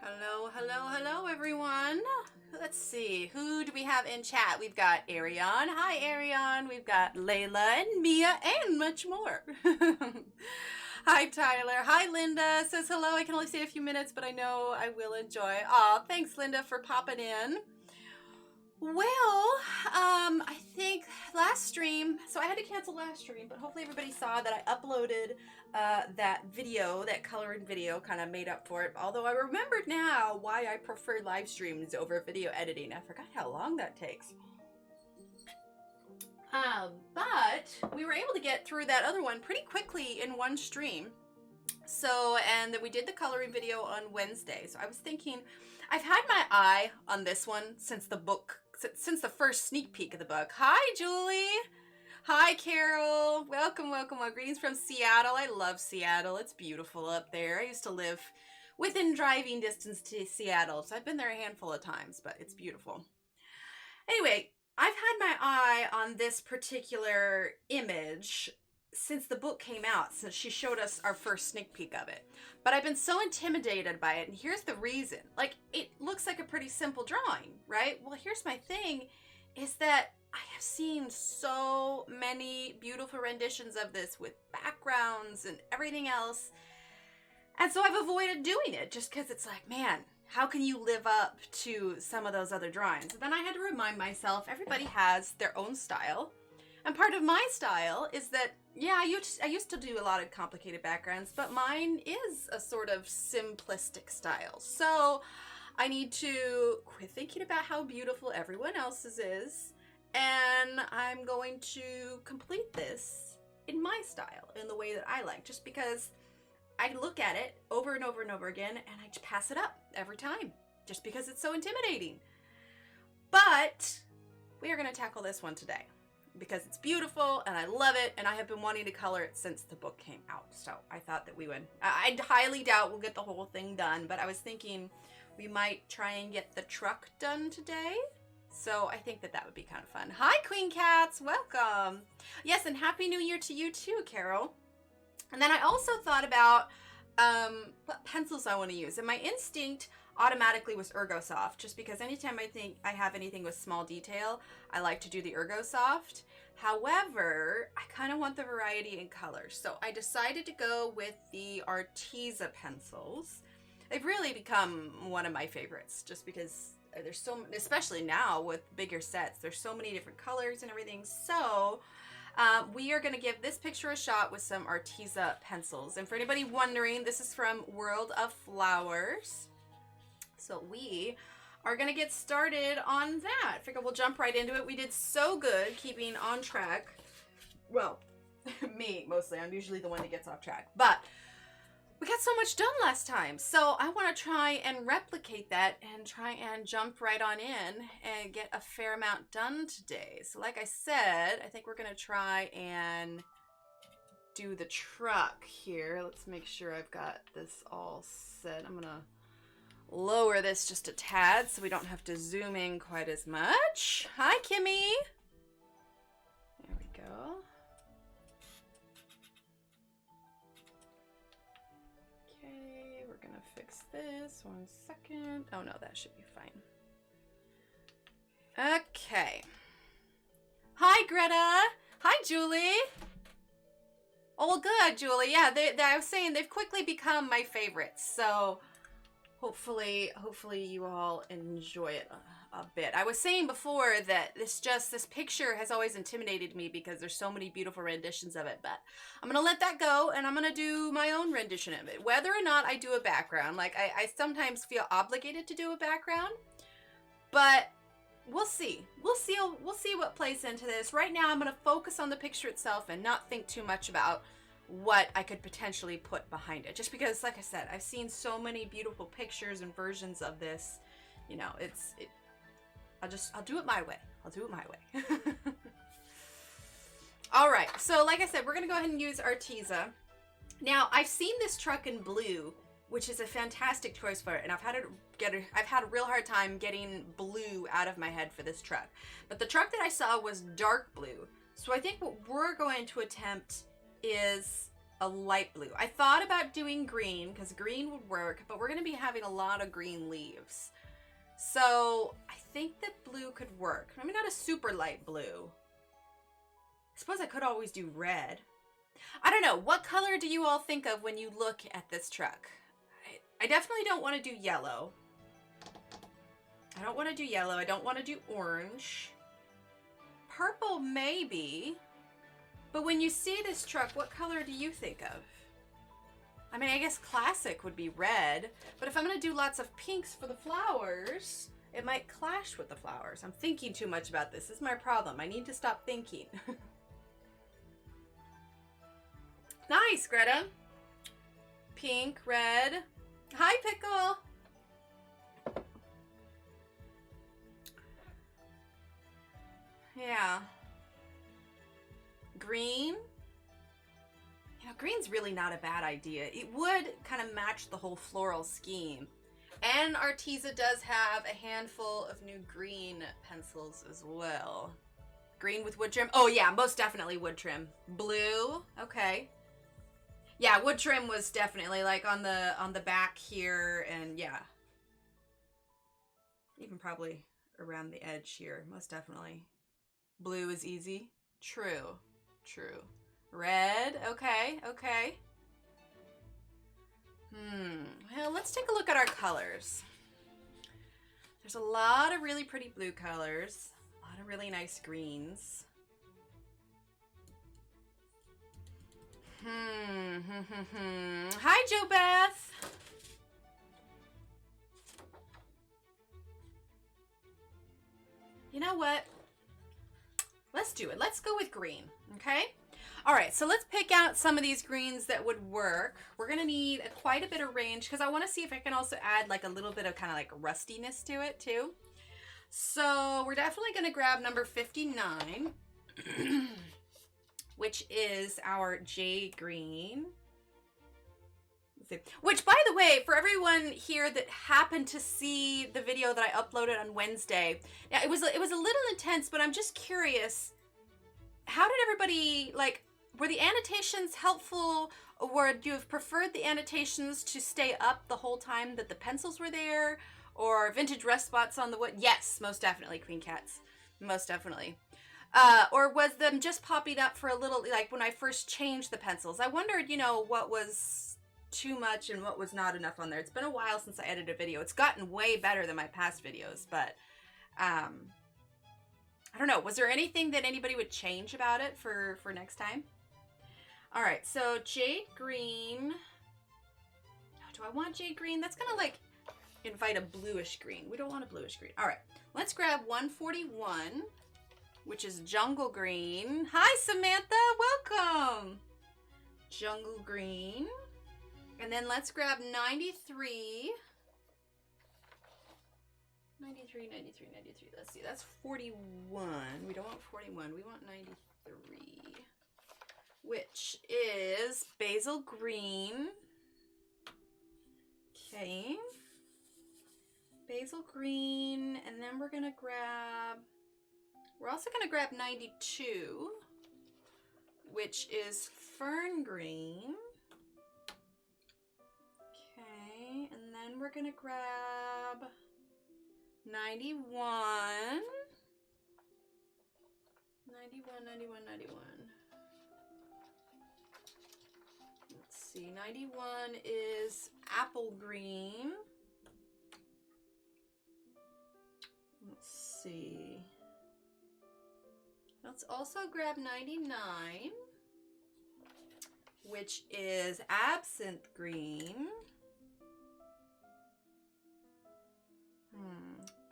Hello, hello, hello, everyone. Let's see. Who do we have in chat? We've got Ariane. Hi, Ariane. We've got Layla and Mia and much more. Hi, Tyler. Hi, Linda. Says hello. I can only stay a few minutes, but I know I will enjoy. Aw, thanks, Linda, for popping in. Well, I think last stream, so I had to cancel last stream, but hopefully everybody saw that I uploaded that video, that coloring video, kind of made up for it. Although I remembered now why I prefer live streams over video editing. I forgot how long that takes. But we were able to get through that other one pretty quickly in one stream. So, and then we did the coloring video on Wednesday. So I was thinking, I've had my eye on this one since the book, since the first sneak peek of the book. Hi, Julie. Hi, Carol. Welcome, welcome. Well, greetings from Seattle. I love Seattle. It's beautiful up there. I used to live within driving distance to Seattle, so I've been there a handful of times, but it's beautiful. Anyway, I've had my eye on this particular image since the book came out, since she showed us our first sneak peek of it. But I've been so intimidated by it, and here's the reason. Like, it looks like a pretty simple drawing, right? Well, here's my thing, is that I have seen so many beautiful renditions of this with backgrounds and everything else. And so I've avoided doing it just because it's like, man, how can you live up to some of those other drawings? And then I had to remind myself, everybody has their own style. And part of my style is that, yeah, I used to do a lot of complicated backgrounds, but mine is a sort of simplistic style. So I need to quit thinking about how beautiful everyone else's is. And I'm going to complete this in my style, in the way that I like, just because I look at it over and over and over again, and I pass it up every time, just because it's so intimidating. But we are going to tackle this one today, because it's beautiful, and I love it, and I have been wanting to color it since the book came out. So I thought that we would, I highly doubt we'll get the whole thing done, but I was thinking we might try and get the truck done today. So I think that that would be kind of fun. Hi, Queen Cats. Welcome. Yes, and Happy New Year to you too, Carol. And then I also thought about what pencils I want to use. And my instinct automatically was Ergosoft, just because anytime I think I have anything with small detail, I like to do the Ergosoft. However, I kind of want the variety in colors. So I decided to go with the Arteza pencils. They've really become one of my favorites, just because there's so, especially now with bigger sets, there's so many different colors and everything. So we are going to give this picture a shot with some Arteza pencils. And for anybody wondering, this is from World of Flowers. So we are going to get started on that. I figure we'll jump right into it. We did so good keeping on track. Well, me mostly. I'm usually the one that gets off track. But we got so much done last time, so I want to try and replicate that and try and jump right on in and get a fair amount done today. So like I said, I think we're going to try and do the truck here. Let's make sure I've got this all set. I'm going to lower this just a tad so we don't have to zoom in quite as much. Hi, Kimmy. There we go. We're gonna fix this 1 second. Oh no, that should be fine. Okay. Hi, Greta. Hi, Julie. Oh, good, Julie. Yeah, I was saying they've quickly become my favorites. So hopefully you all enjoy it a bit. I was saying before that this picture has always intimidated me because there's so many beautiful renditions of it, but I'm gonna let that go and I'm gonna do my own rendition of it. Whether or not I do a background, like I sometimes feel obligated to do a background, but we'll see. We'll see what plays into this. Right now I'm gonna focus on the picture itself and not think too much about what I could potentially put behind it. Just because, like I said, I've seen so many beautiful pictures and versions of this. You know, I'll do it my way. I'll do it my way. All right. So like I said, we're going to go ahead and use Arteza. Now, I've seen this truck in blue, which is a fantastic choice for it. And I've had a real hard time getting blue out of my head for this truck. But the truck that I saw was dark blue. So I think what we're going to attempt is a light blue. I thought about doing green because green would work, but we're going to be having a lot of green leaves. So I think that blue could work. Maybe not a super light blue. I suppose I could always do red. I don't know. What color do you all think of when you look at this truck? I definitely don't want to do yellow. I don't want to do yellow. I don't want to do orange. Purple, maybe. But when you see this truck, what color do you think of? I mean, I guess classic would be red. But if I'm going to do lots of pinks for the flowers, it might clash with the flowers. I'm thinking too much about this. This is my problem. I need to stop thinking. Nice, Greta. Pink, red. Hi, Pickle. Yeah. Green. You know, green's really not a bad idea. It would kind of match the whole floral scheme. And Arteza does have a handful of new green pencils as well. Green with wood trim. Oh yeah, most definitely wood trim. Blue. Okay. Yeah, wood trim was definitely like on the back here, and yeah. Even probably around the edge here, most definitely. Blue is easy. True. True. Red. Okay. Okay. Well, let's take a look at our colors. There's a lot of really pretty blue colors. A lot of really nice greens. Hi, Jo Beth. You know what? Let's do it. Let's go with green, okay? All right, so let's pick out some of these greens that would work. We're gonna need quite a bit of range because I wanna see if I can also add like a little bit of kind of like rustiness to it too. So we're definitely gonna grab number 59, which is our jade green. Which, by the way, for everyone here that happened to see the video that I uploaded on Wednesday, yeah, it was a little intense, but I'm just curious, how did everybody, like, were the annotations helpful, or would you have preferred the annotations to stay up the whole time that the pencils were there, or vintage rust spots on the wood? Yes, most definitely, Queen Cats, most definitely. Or was them just popping up for a little, like when I first changed the pencils? I wondered, you know, what was too much and what was not enough on there. It's been a while since I edited a video. It's gotten way better than my past videos, but I don't know. Was there anything that anybody would change about it for next time? All right, so jade green. Do I want jade green? That's gonna like invite a bluish green. We don't want a bluish green. All right, let's grab 141, which is jungle green. Hi, Samantha, welcome. Jungle green. And then let's grab 93. 93. Let's see, that's 41. We don't want 41, we want 93. Which is basil green. Okay. Basil green, and then we're gonna grab, we're also gonna grab 92, which is fern green. And then we're gonna grab 91. 91. Let's see, 91 is apple green. Let's see. Let's also grab 99, which is absinthe green.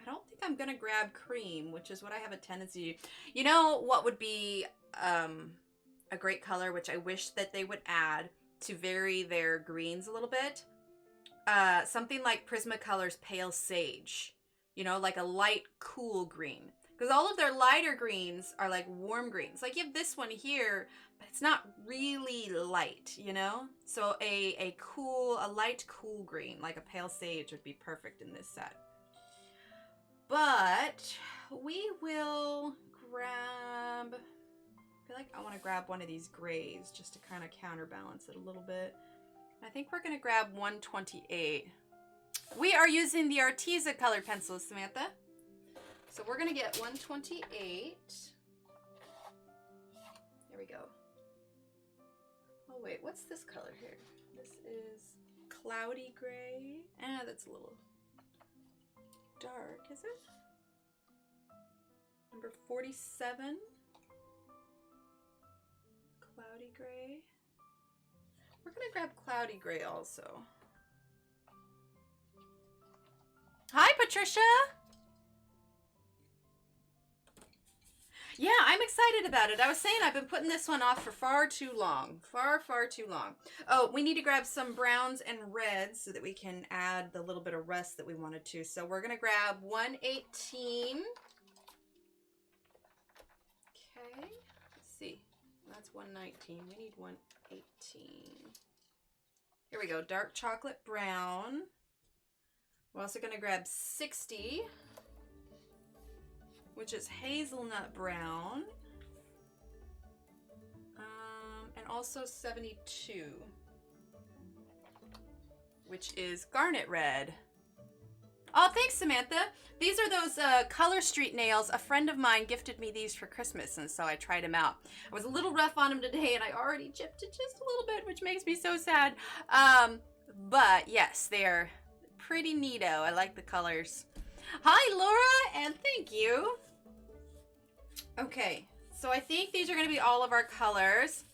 I don't think I'm gonna grab cream, which is what I have a tendency to do. You know what would be a great color, which I wish that they would add to vary their greens a little bit? Something like Prismacolor's Pale Sage. You know, like a light, cool green. Because all of their lighter greens are like warm greens. Like you have this one here, but it's not really light, you know? So a light, cool green, like a Pale Sage would be perfect in this set. But we will grab I feel like I want to grab one of these grays just to kind of counterbalance it a little bit. I think we're going to grab 128. We are using the Arteza colored pencils, Samantha. So we're going to get 128. There we go. Oh wait, what's this color here? This is cloudy gray. That's a little dark, is it? Number 47. Cloudy gray. We're gonna grab cloudy gray also. Hi, Patricia! Yeah, I'm excited about it. I was saying I've been putting this one off for far too long. Far too long. Oh, we need to grab some browns and reds so that we can add the little bit of rust that we wanted to. So we're going to grab 118. Okay, let's see. That's 119. We need 118. Here we go. Dark chocolate brown. We're also going to grab 60. Which is hazelnut brown, and also 72, which is garnet red. Oh, thanks, Samantha. These are those Color Street nails. A friend of mine gifted me these for Christmas, and so I tried them out. I was a little rough on them today, and I already chipped it just a little bit, which makes me so sad. But yes, they're pretty neato. I like the colors. Hi, Laura, and thank you. Okay, so I think these are going to be all of our colors.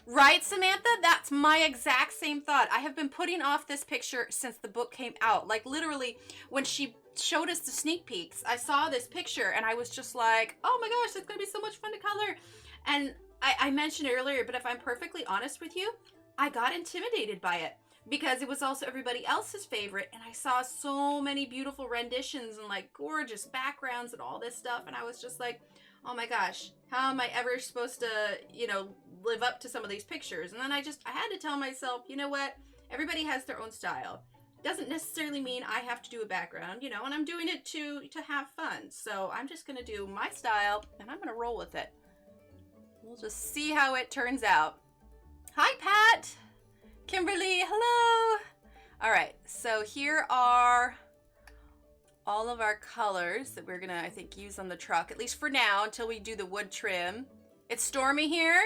Right, Samantha? That's my exact same thought. I have been putting off this picture since the book came out. Like, literally, when she showed us the sneak peeks, I saw this picture, and I was just like, oh my gosh, it's going to be so much fun to color. And I mentioned earlier, but if I'm perfectly honest with you, I got intimidated by it. Because it was also everybody else's favorite, and I saw so many beautiful renditions and like gorgeous backgrounds and all this stuff, and I was just like, oh my gosh, how am I ever supposed to, you know, live up to some of these pictures? And then I had to tell myself, you know what, everybody has their own style. Doesn't necessarily mean I have to do a background, you know, and I'm doing it to have fun. So I'm just gonna do my style, and I'm gonna roll with it. We'll just see how it turns out. Hi, Pat! Kimberly, hello! All right, so here are all of our colors that we're gonna, I think, use on the truck, at least for now, until we do the wood trim. It's stormy here.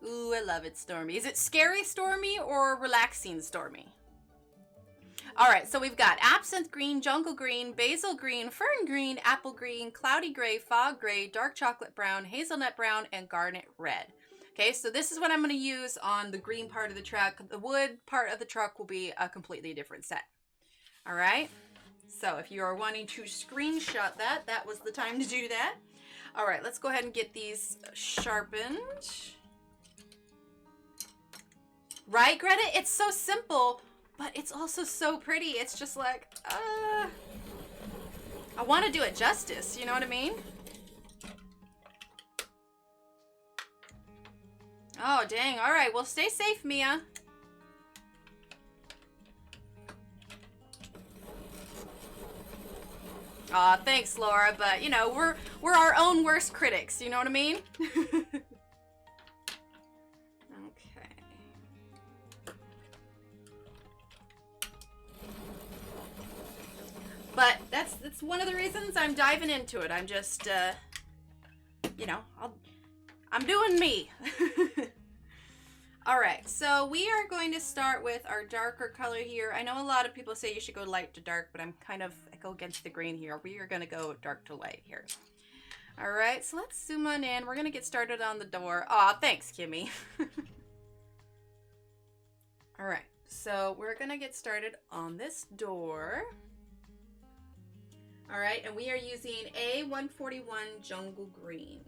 Ooh, I love it stormy. Is it scary stormy or relaxing stormy? All right, so we've got absinthe green, jungle green, basil green, fern green, apple green, cloudy gray, fog gray, dark chocolate brown, hazelnut brown, and garnet red. Okay, so this is what I'm going to use on the green part of the truck. The wood part of the truck will be a completely different set. All right, so if you are wanting to screenshot that, that was the time to do that. All right, let's go ahead and get these sharpened. Right, Greta? It's so simple, but it's also so pretty. It's just like, I want to do it justice, you know what I mean? Oh, dang. All right. Well, stay safe, Mia. Aw, thanks, Laura. But, you know, we're our own worst critics. You know what I mean? Okay. But that's one of the reasons I'm diving into it. I'm just, you know, I'm doing me. All right, so we are going to start with our darker color here. I know a lot of people say you should go light to dark, but I go against the grain here. We are gonna go dark to light here. All right, so let's zoom on in. We're gonna get started on the door. Aw, thanks, Kimmy. All right, so we're gonna get started on this door. All right, and we are using A141 Jungle Green.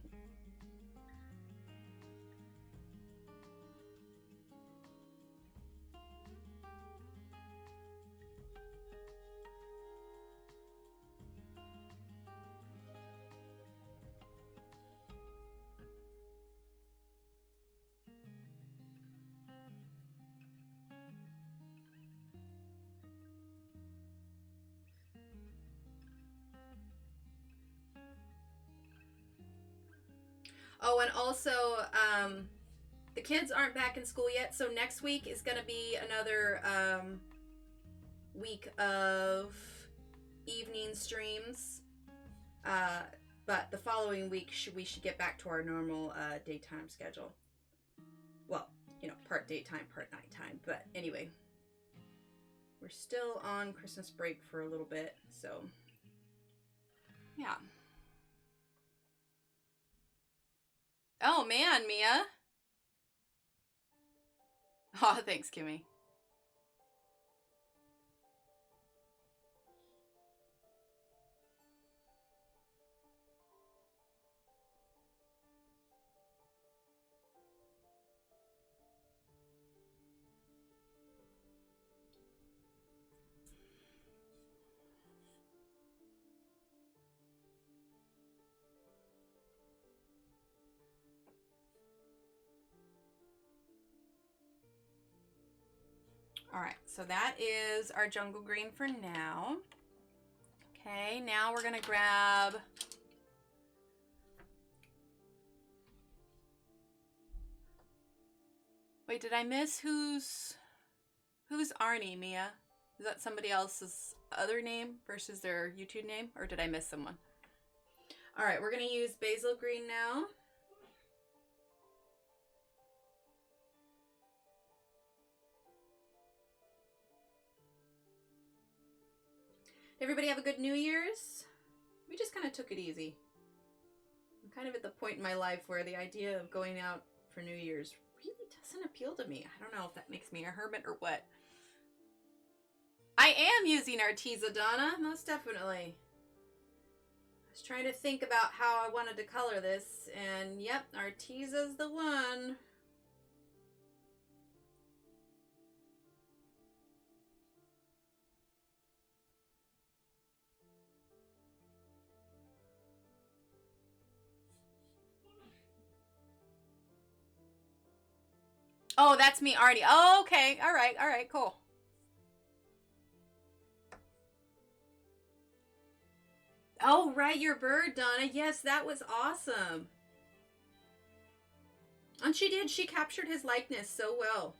Oh, and also, the kids aren't back in school yet, so next week is going to be another week of evening streams. But the following week, we should get back to our normal daytime schedule. Well, you know, part daytime, part nighttime. But anyway, we're still on Christmas break for a little bit, so yeah. Oh man, Mia. Oh, thanks, Kimmy. All right, so that is our jungle green for now. Okay, now we're gonna grab wait, did I miss who's Arnie, Mia? Is that somebody else's other name versus their YouTube name, or did I miss someone? All right, we're gonna use basil green now. Everybody have a good New Year's? We just kind of took it easy. I'm kind of at the point in my life where the idea of going out for New Year's really doesn't appeal to me. I don't know if that makes me a hermit or what. I am using Arteza, Donna, most definitely. I was trying to think about how I wanted to color this, and yep, Arteza's the one. Oh, that's me, Arnie. Oh, okay. All right, cool. Oh, right, your bird, Donna. Yes, that was awesome. And she did. She captured his likeness so well.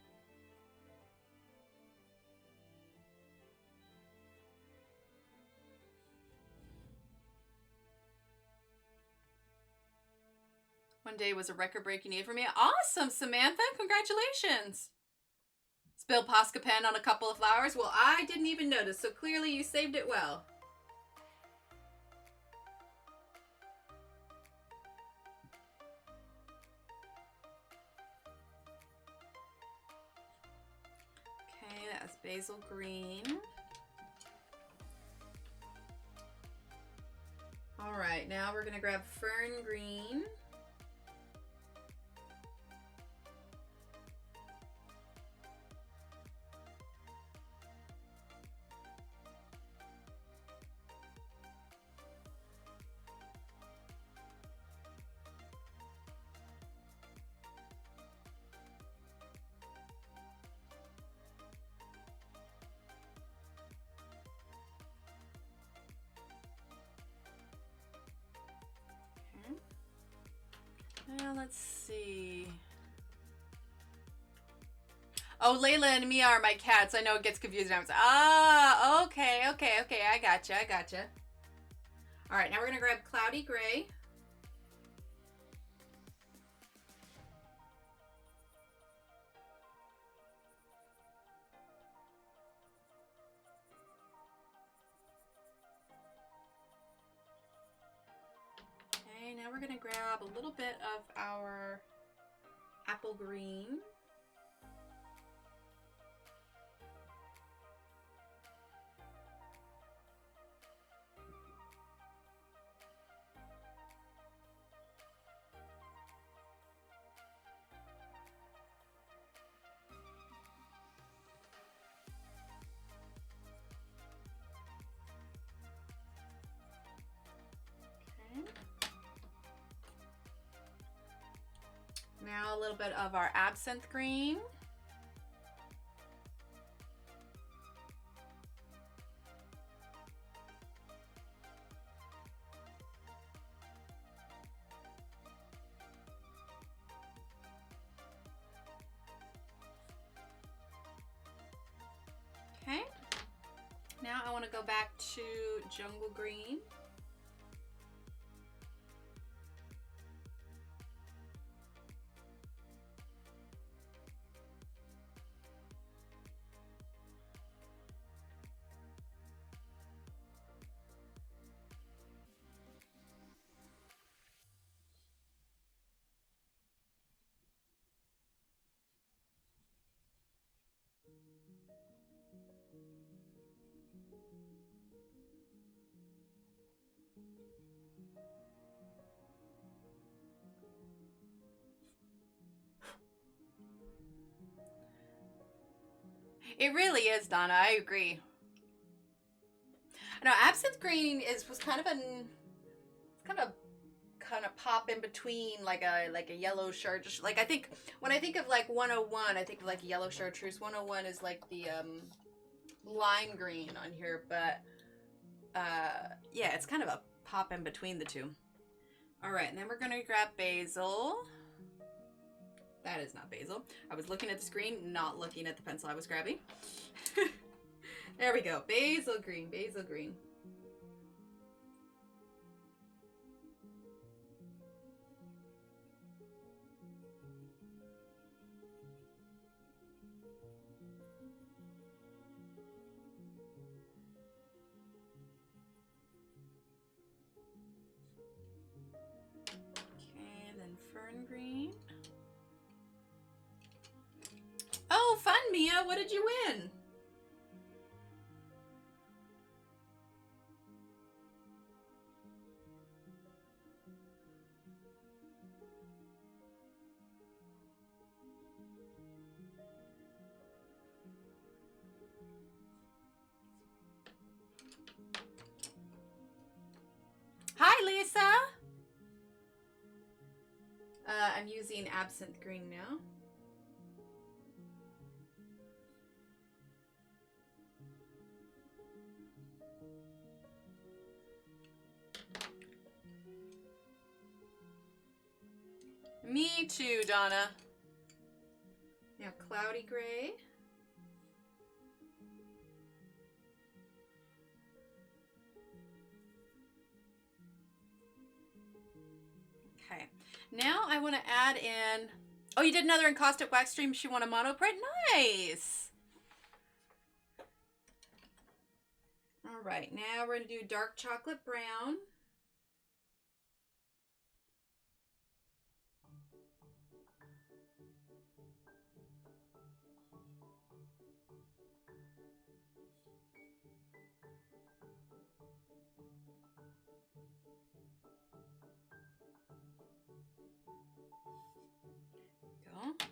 One day was a record-breaking day for me. Awesome, Samantha. Congratulations. Spilled Posca pen on a couple of flowers. Well, I didn't even notice, so clearly you saved it well. Okay, that's basil green. All right, now we're gonna grab fern green. Well, let's see. Oh, Layla and Mia are my cats. I know it gets confusing. Ah, okay. I gotcha. All right, now we're gonna grab cloudy gray. Okay, now we're gonna grab a little bit of our apple green. Now a little bit of our absinthe green. want to go back to jungle green. It really is, Donna. I agree. No, absinthe green was kind of pop in between like a yellow chartreuse. Like I think when I think of like 101, I think of like yellow chartreuse. 101 is like the lime green on here, but yeah, it's kind of a pop in between the two. All right, and then we're gonna grab basil. That is not basil. I was looking at the screen, not looking at the pencil I was grabbing. There we go. Basil green, basil green. Okay, then fern green. Oh, fun, Mia. What did you win? Hi, Lisa. I'm using absinthe green now. Me too, Donna. Now cloudy gray. Okay. Now I want to add in... Oh, you did another encaustic wax stream. She won a mono print. Nice. All right. Now we're going to do dark chocolate brown.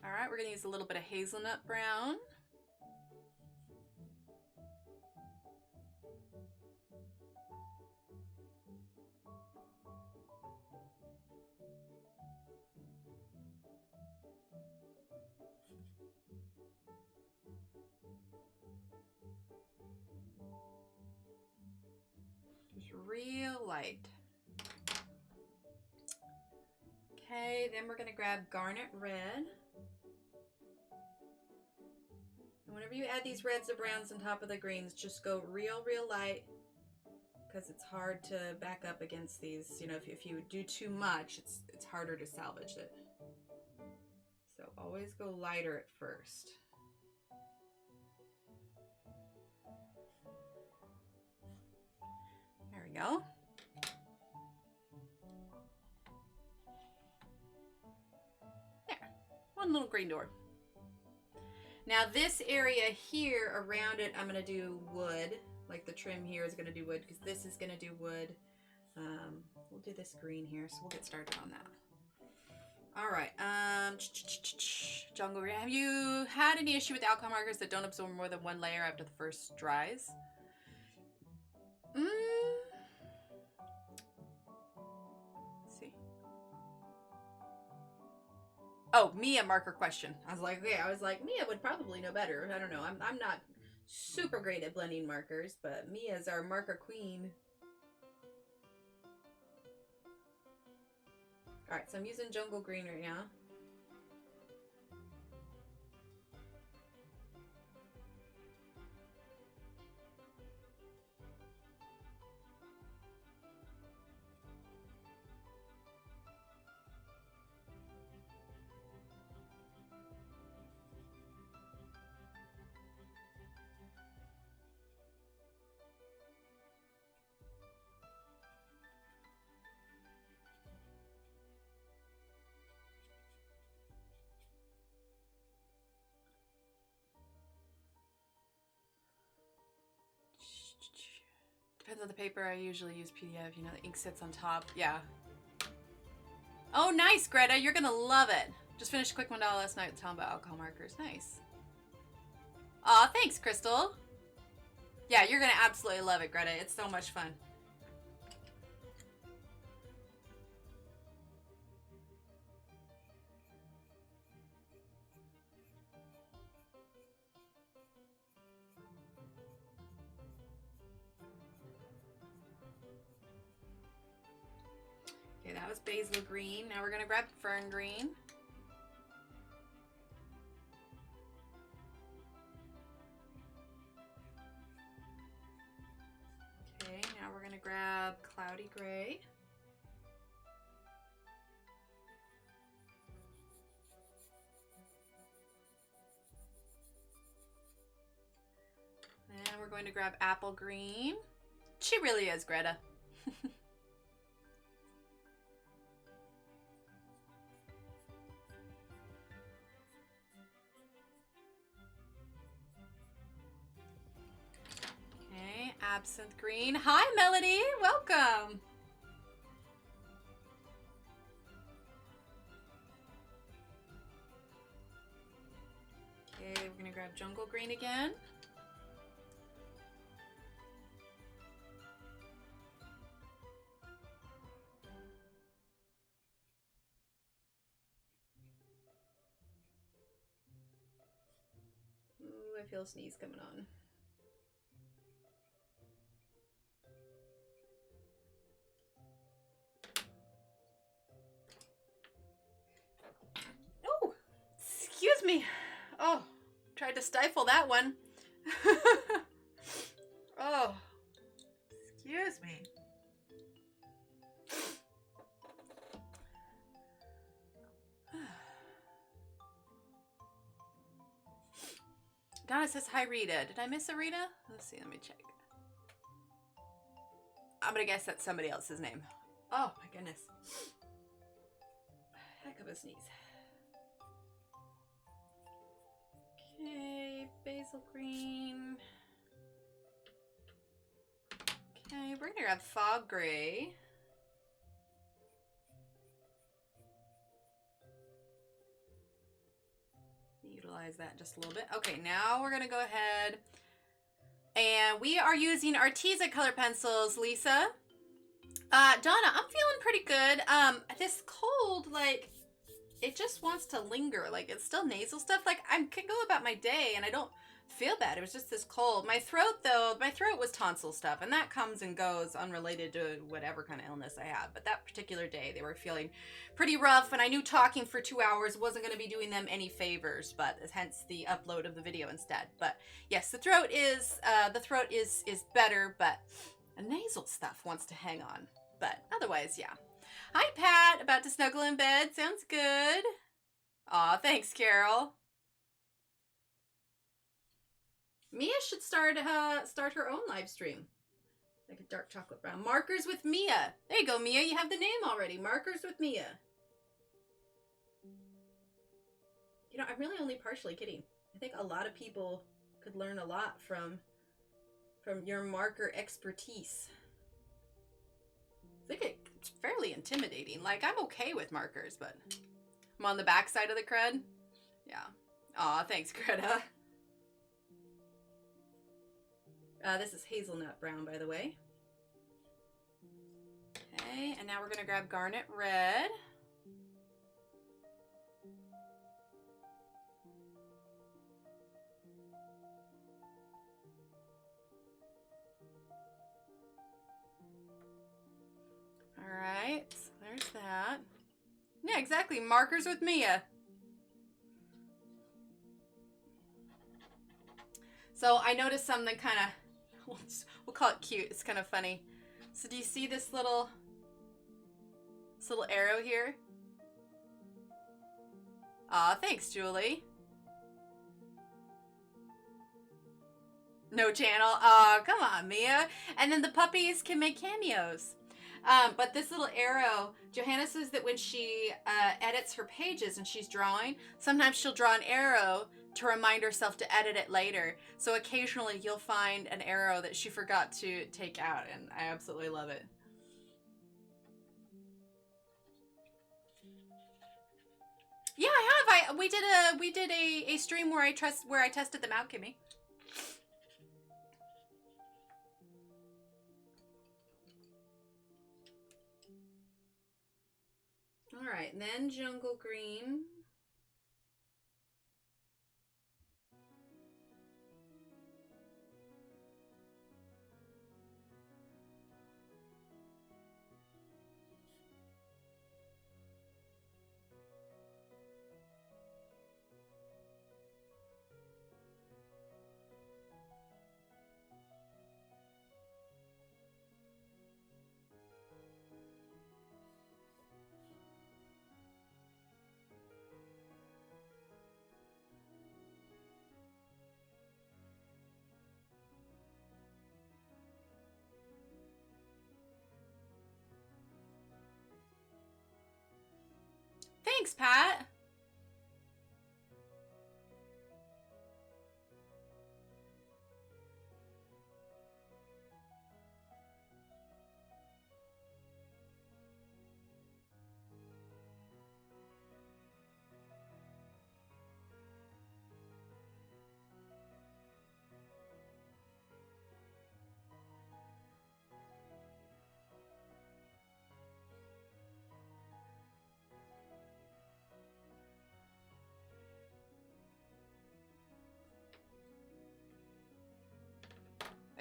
All right, we're going to use a little bit of hazelnut brown. Just real light. Okay, then we're going to grab garnet red. And whenever you add these reds and browns on top of the greens, just go real light, because it's hard to back up against these. You know, if you do too much, it's harder to salvage it. So always go lighter at first. There we go. There, one little green door. Now this area here around it, I'm going to do wood. Like the trim here is going to do wood, because this is going to do wood. We'll do this green here, so we'll get started on that. All right. Jungle green. Have you had any issue with alcohol markers that don't absorb more than one layer after the first dries? Let's see. Oh, Mia marker question. I was like, Mia would probably know better. I don't know. I'm not super great at blending markers, but Mia's our marker queen. All right, so I'm using jungle green right now. Depends on the paper. I usually use PDF. You know, the ink sits on top. Yeah. Oh, nice, Greta. You're going to love it. Just finished a quick mandala last night telling about alcohol markers. Nice. Aw, thanks, Crystal. Yeah, you're going to absolutely love it, Greta. It's so much fun. Okay, that was basil green. Now we're going to grab fern green. Okay, now we're going to grab cloudy gray. And we're going to grab apple green. She really is, Greta. Okay, absinthe green. Hi, Melody. Welcome. Okay, we're going to grab jungle green again. Ooh, I feel a sneeze coming on. Oh, excuse me. Oh, tried to stifle that one. Oh, excuse me. Donna says, hi, Rita. Did I miss a Rita? Let's see. Let me check. I'm going to guess that's somebody else's name. Oh, my goodness. Heck of a sneeze. Okay, basil green. Okay, we're going to grab fog gray. Utilize that just a little bit. Okay, now we're going to go ahead and we are using Arteza color pencils, Lisa. Donna, I'm feeling pretty good. This cold, like, it just wants to linger. Like, it's still nasal stuff. Like, I can go about my day and I don't feel bad. It was just this cold. My throat, though, my throat was tonsil stuff, and that comes and goes unrelated to whatever kind of illness I have. But that particular day, they were feeling pretty rough, and I knew talking for 2 hours wasn't going to be doing them any favors, but hence the upload of the video instead. But yes, the throat is better, but the nasal stuff wants to hang on. But otherwise, yeah. Hi, Pat. About to snuggle in bed. Sounds good. Aw, thanks, Carol. Mia should start her own live stream. Like a dark chocolate brown. Markers with Mia. There you go, Mia. You have the name already. Markers with Mia. You know, I'm really only partially kidding. I think a lot of people could learn a lot from your marker expertise. I think it's fairly intimidating. Like, I'm okay with markers, but I'm on the back side of the crud. Yeah. Aw, thanks, Greta. This is hazelnut brown, by the way. Okay, and now we're gonna grab garnet red. All right, there's that. Yeah, exactly. Markers with Mia. So I noticed something kind of, we'll call it cute. It's kind of funny. So do you see this little arrow here? Aw, thanks, Julie. No channel. Aw, come on, Mia. And then the puppies can make cameos. But this little arrow, Johanna says that when she edits her pages and she's drawing, sometimes she'll draw an arrow to remind herself to edit it later. So occasionally you'll find an arrow that she forgot to take out, and I absolutely love it. Yeah, I have. We did a stream where I tested them out, Kimmy. All right, and then jungle green. Thanks, Pat.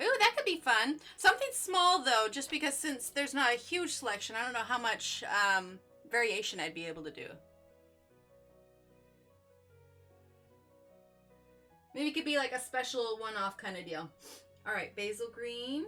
Ooh, that could be fun. Something small, though, just because since there's not a huge selection, I don't know how much variation I'd be able to do. Maybe it could be like a special one-off kind of deal. All right, basil green.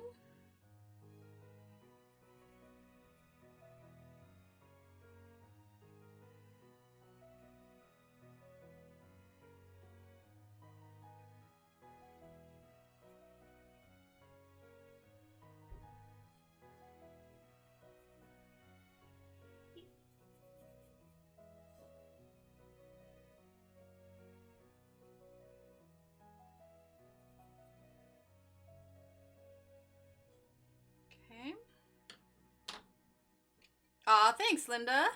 Aw, thanks, Linda.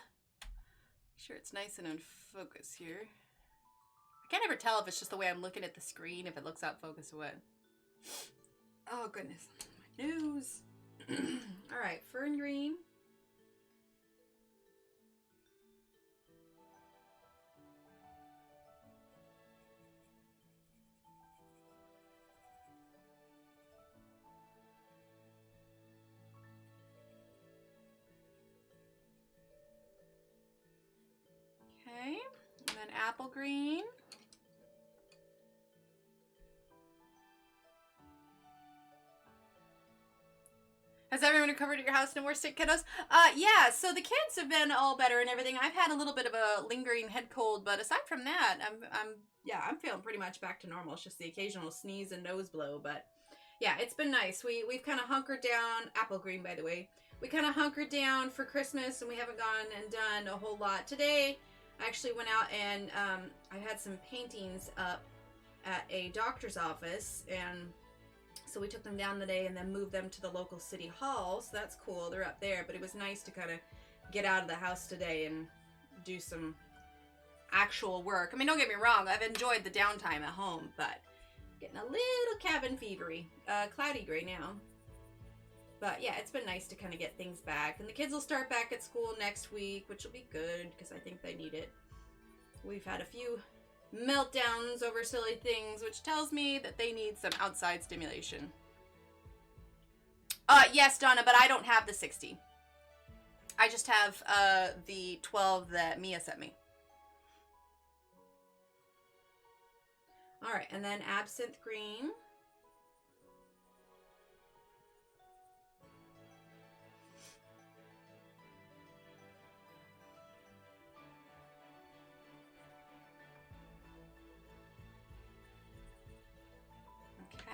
Sure, it's nice and in focus here. I can't ever tell if it's just the way I'm looking at the screen, if it looks out focus or what. Oh, goodness. My nose. All right, fern green. Okay, and then apple green. Has everyone recovered at your house? No more sick kiddos? Yeah, so the kids have been all better and everything. I've had a little bit of a lingering head cold, but aside from that, I'm feeling pretty much back to normal. It's just the occasional sneeze and nose blow, but yeah, it's been nice. We've kind of hunkered down. Apple green, by the way. We kind of hunkered down for Christmas, and we haven't gone and done a whole lot. Today, I actually went out and I had some paintings up at a doctor's office, and so we took them down today and then moved them to the local city hall. So that's cool. They're up there, but it was nice to kind of get out of the house today and do some actual work. I mean, don't get me wrong. I've enjoyed the downtime at home, but getting a little cabin fevery. Cloudy gray now. But yeah, it's been nice to kind of get things back. And the kids will start back at school next week, which will be good because I think they need it. We've had a few meltdowns over silly things, which tells me that they need some outside stimulation. Yes, Donna, but I don't have the 60. I just have the 12 that Mia sent me. All right, and then absinthe green.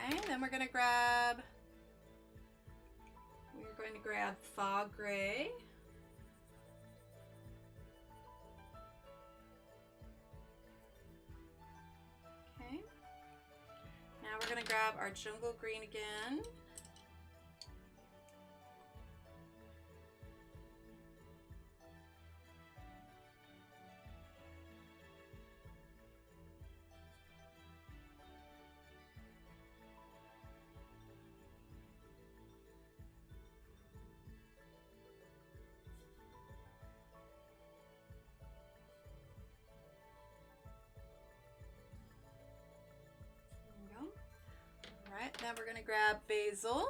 Okay, then we're going to grab fog gray. Now we're gonna grab our jungle green again. Alright, now we're going to grab basil.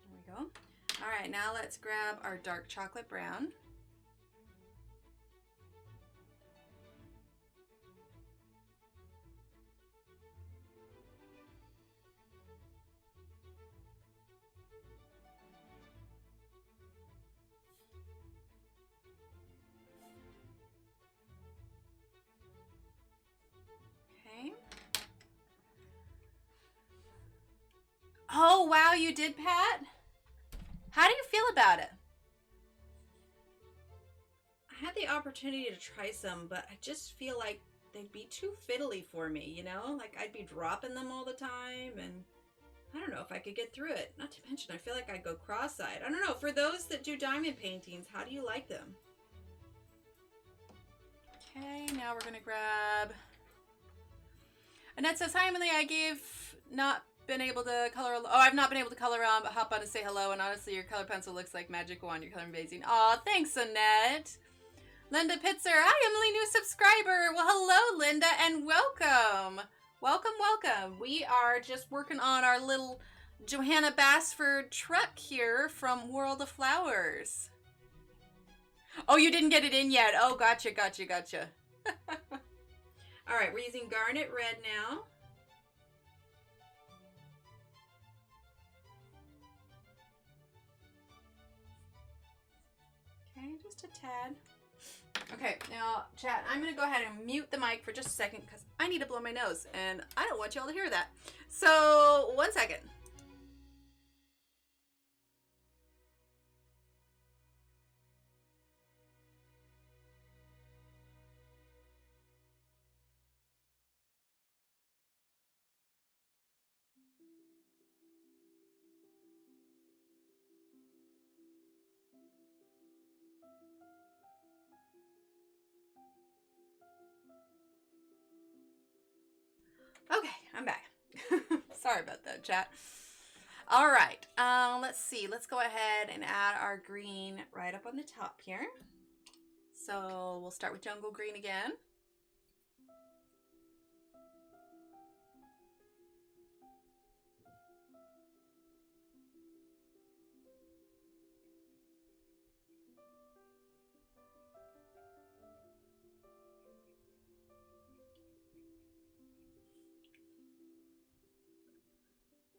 There we go. Alright, now let's grab our dark chocolate brown. Oh, wow, you did, Pat? How do you feel about it? I had the opportunity to try some, but I just feel like they'd be too fiddly for me, you know? Like, I'd be dropping them all the time, and I don't know if I could get through it. Not to mention, I feel like I'd go cross-eyed. I don't know. For those that do diamond paintings, how do you like them? Okay, now we're going to grab... Annette says, hi, Emily. I've not been able to color but hop on to say hello. And honestly, your color pencil looks like magic wand. You're coloring amazing. Aw, thanks, Annette. Linda Pitzer, hi, Emily, new subscriber. Well, hello, Linda, and welcome. Welcome, welcome. We are just working on our little Johanna Basford truck here from World of Flowers. Oh, you didn't get it in yet. Oh, gotcha, gotcha, gotcha. All right, we're using garnet red now. Okay, just a tad. Okay, now, chat, I'm going to go ahead and mute the mic for just a second because I need to blow my nose, and I don't want y'all to hear that. So, 1 second. Okay, I'm back. Sorry about that, chat. All right, let's see. Let's go ahead and add our green right up on the top here. So we'll start with jungle green again.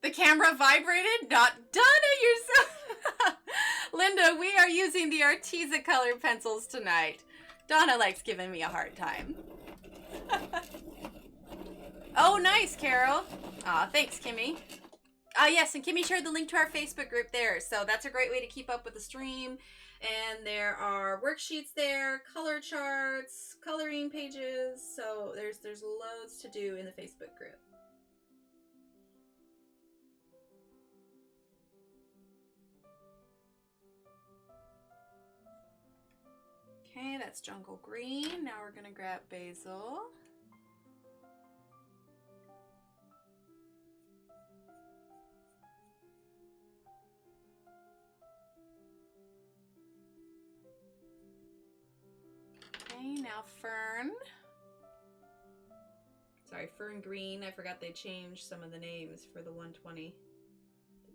The camera vibrated? Not Donna, you're so... Linda, we are using the Arteza color pencils tonight. Donna likes giving me a hard time. Oh, nice, Carol. Aw, thanks, Kimmy. Yes, and Kimmy shared the link to our Facebook group there. So that's a great way to keep up with the stream. And there are worksheets there, color charts, coloring pages. So there's loads to do in the Facebook group. Okay, that's jungle green. Now we're going to grab basil. Okay, now fern. Sorry, fern green. I forgot they changed some of the names for the 120.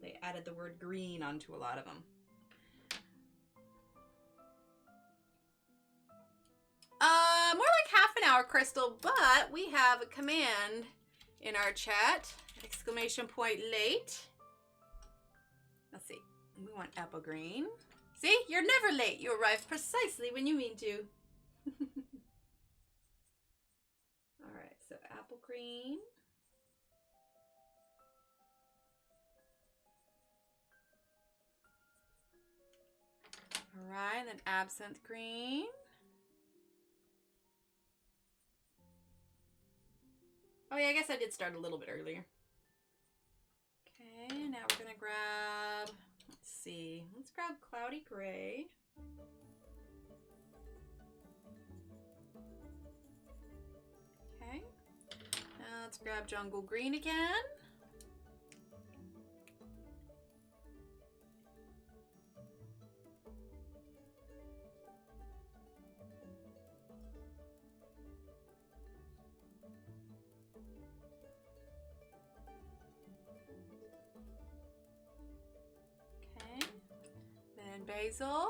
They added the word green onto a lot of them. More like half an hour, Crystal, but we have a command in our chat. Exclamation point late. Let's see. We want apple green. See? You're never late. You arrive precisely when you mean to. All right, so apple green. right, then absinthe green. Oh yeah, I guess I did start a little bit earlier. Okay, now we're gonna grab, let's grab cloudy gray. Okay, now let's grab jungle green again. Basil.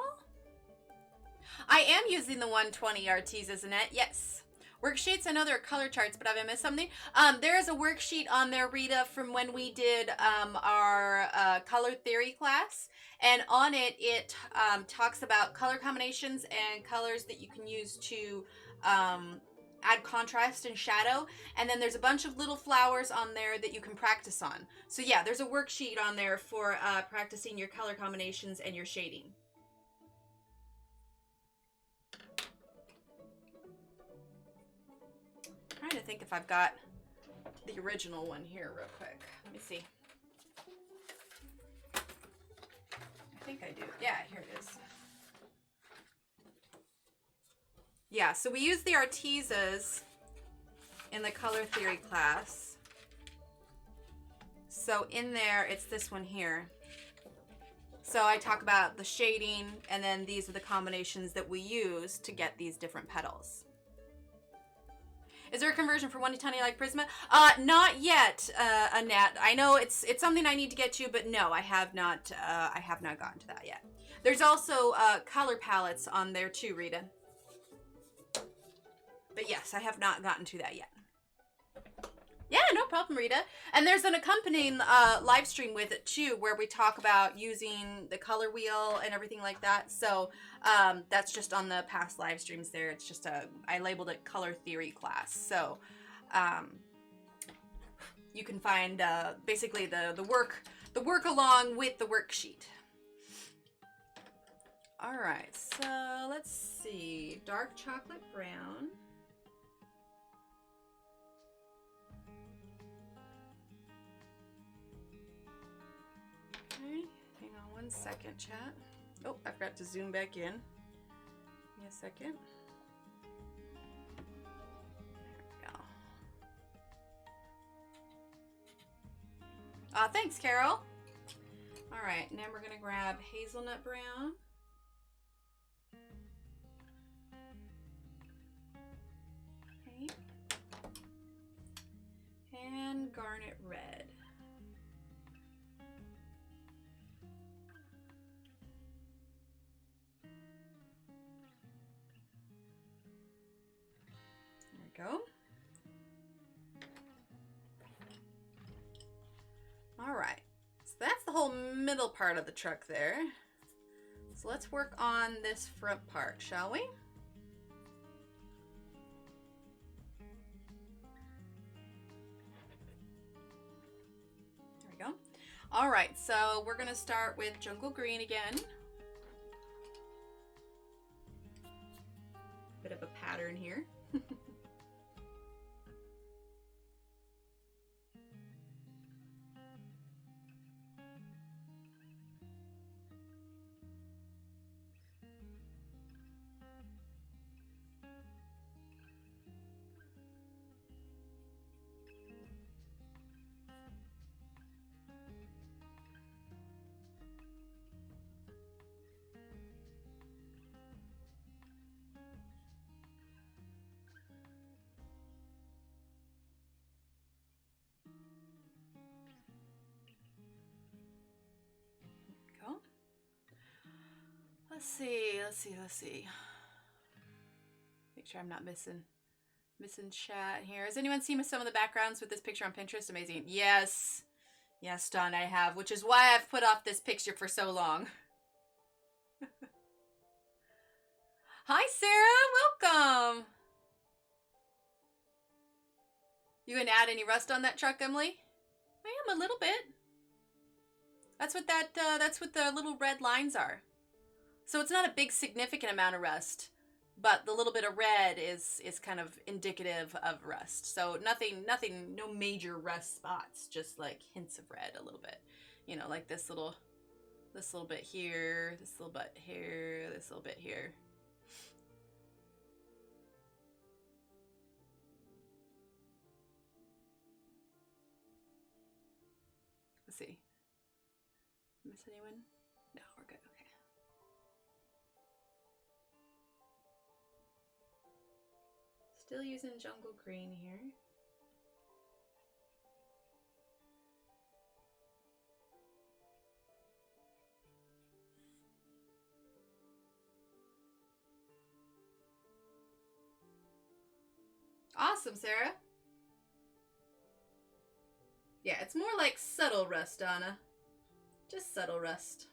I am using the 120 Arteza, isn't it? Yes. Worksheets, I know there are color charts, but have I missed something? There is a worksheet on there, Rita, from when we did our color theory class. And on it, it talks about color combinations and colors that you can use to add contrast and shadow. And then there's a bunch of little flowers on there that you can practice on. So yeah, there's a worksheet on there for practicing your color combinations and your shading. I'm trying to think if I've got the original one here real quick. Let me see. I think I do. Yeah, here it is. Yeah, so we use the Artezas in the color theory class. So in there, it's this one here. So I talk about the shading, and then these are the combinations that we use to get these different petals. Is there a conversion for 1 to 10 like Prisma? Not yet, Annette. I know it's something I need to get to, but no, I have not gotten to that yet. There's also color palettes on there too, Rita. But yes, I have not gotten to that yet. Yeah, no problem, Rita. And there's an accompanying live stream with it too, where we talk about using the color wheel and everything like that. So that's just on the past live streams there. It's just I labeled it color theory class. So you can find basically the work along with the worksheet. All right, so let's see, dark chocolate brown. Okay, hang on 1 second, chat. Oh, I forgot to zoom back in. Give me a second. There we go. Thanks, Carol. All right, now we're gonna grab hazelnut brown. Okay. And garnet red. Go. All right, so that's the whole middle part of the truck there. So let's work on this front part, shall we? There we go. All right, so we're gonna start with jungle green again. Bit of a pattern here. Let's see. Make sure I'm not missing chat here. Has anyone seen some of the backgrounds with this picture on Pinterest? Amazing. Yes, Dawn, I have, which is why I've put off this picture for so long. Hi, Sarah. Welcome. You gonna add any rust on that truck, Emily? I am a little bit. That's what that's what the little red lines are. So it's not a big significant amount of rust, but the little bit of red is kind of indicative of rust. So nothing, no major rust spots, just like hints of red a little bit. You know, like this little bit here, this little bit here, this little bit here. Let's see. Miss anyone? No, we're good. Okay. Still using jungle green here. Awesome, Sarah. Yeah, it's more like subtle rust, Donna. Just subtle rust.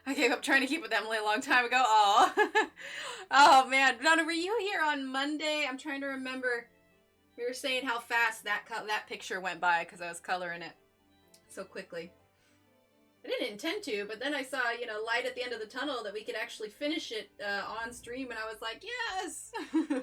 I gave up trying to keep with Emily a long time ago. Oh, oh man, Donna, were you here on Monday? I'm trying to remember. We were saying how fast that picture went by because I was coloring it so quickly. I didn't intend to, but then I saw, you know, light at the end of the tunnel that we could actually finish it on stream, and I was like, yes!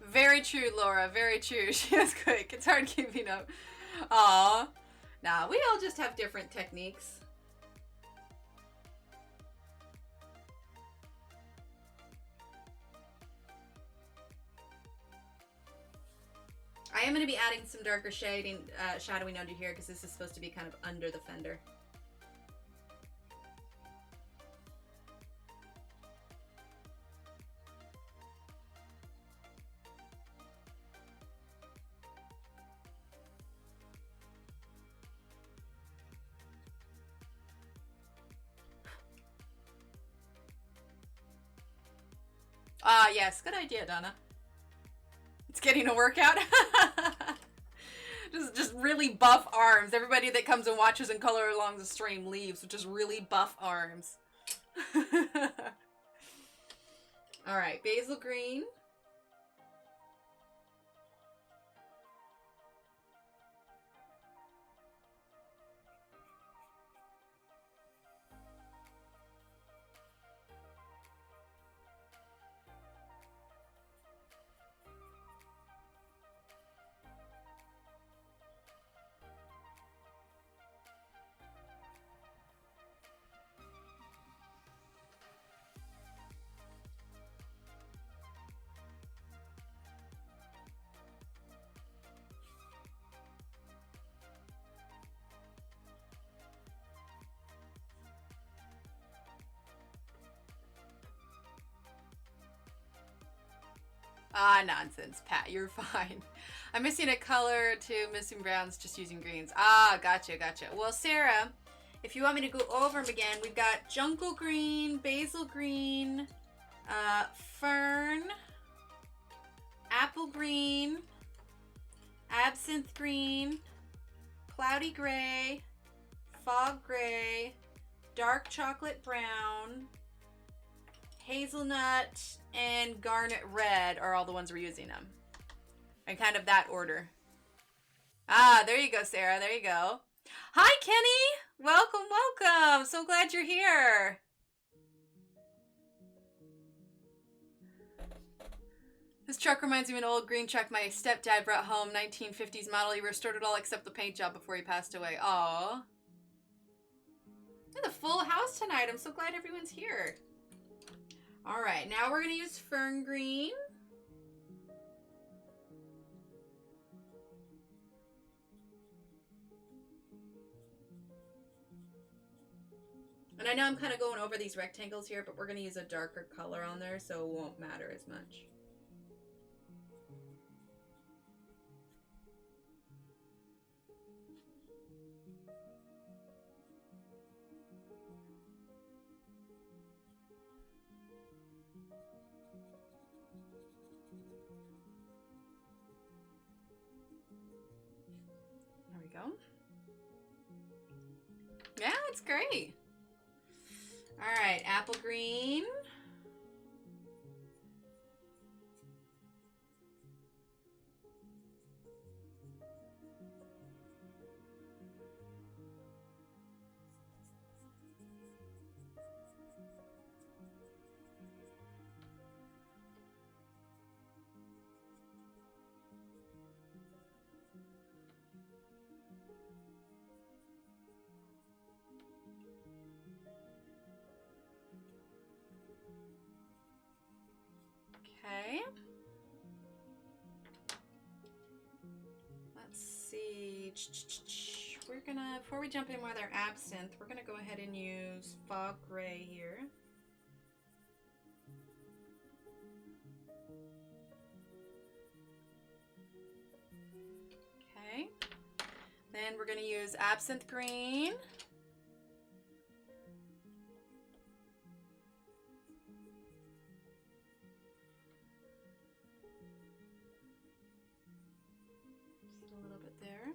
Very true, Laura. Very true. She was quick. It's hard keeping up. Aw. Nah, we all just have different techniques. I am going to be adding some darker shading, shadowing under here because this is supposed to be kind of under the fender. Ah, yes. Good idea, Donna. It's getting a workout. just really buff arms. Everybody that comes and watches and color along the stream leaves with just really buff arms. All right, basil green. Ah, nonsense, Pat. You're fine. I'm missing a color too. Missing browns, just using greens. Ah, gotcha, gotcha. Well, Sarah, if you want me to go over them again, we've got jungle green, basil green, fern, apple green, absinthe green, cloudy gray, fog gray, dark chocolate brown, hazelnut, and garnet red are all the ones we're using them. And kind of that order. Ah, there you go, Sarah. There you go. Hi, Kenny. Welcome, welcome. So glad you're here. This truck reminds me of an old green truck my stepdad brought home, 1950s model. He restored it all except the paint job before he passed away. Aw. Look at the full house tonight. I'm so glad everyone's here. All right, now we're going to use fern green. And I know I'm kind of going over these rectangles here, but we're going to use a darker color on there, so it won't matter as much. There we go. Yeah, it's great. All right, apple green. Okay. Let's see. We're gonna, before we jump in with our absinthe, we're gonna go ahead and use fog gray here. Okay. Then we're gonna use absinthe green. There.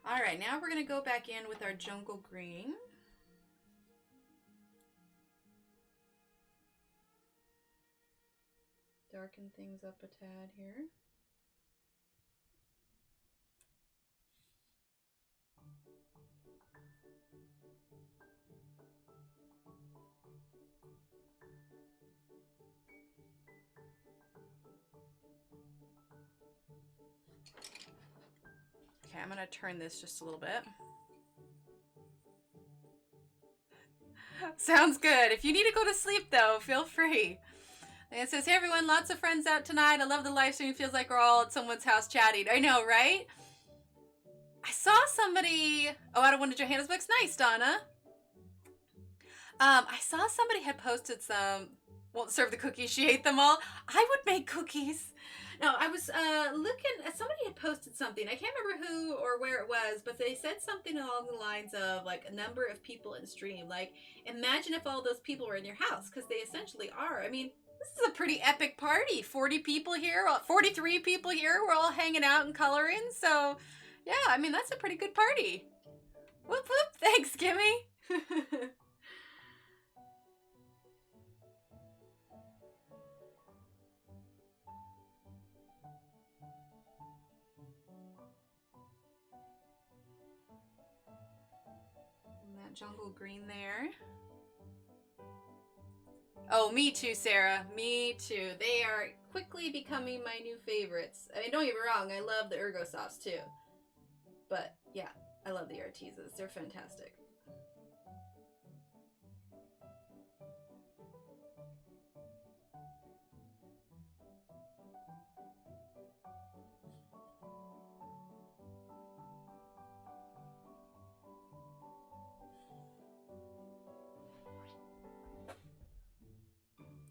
All right, now we're going to go back in with our jungle green. Darken things up a tad here. Okay, I'm going to turn this just a little bit. Sounds good. If you need to go to sleep, though, feel free. And it says, hey, everyone, lots of friends out tonight. I love the live stream. It feels like we're all at someone's house chatting. I know, right? I saw somebody... Oh, out of one of Johannesburg's. Nice, Donna. I saw somebody had posted some... Won't serve the cookies. She ate them all. I would make cookies. No, I was looking at, somebody had posted something. I can't remember who or where it was, but they said something along the lines of like a number of people in stream. Like, imagine if all those people were in your house, because they essentially are. I mean, this is a pretty epic party. 40 people here, 43 people here. We're all hanging out and coloring. So, yeah, I mean, that's a pretty good party. Whoop, whoop. Thanks, Kimmy. Jungle green there. Oh, me too, Sarah. Me too. They are quickly becoming my new favorites. I mean, don't get me wrong, I love the Ergo Softs too. But yeah, I love the Artezas. They're fantastic.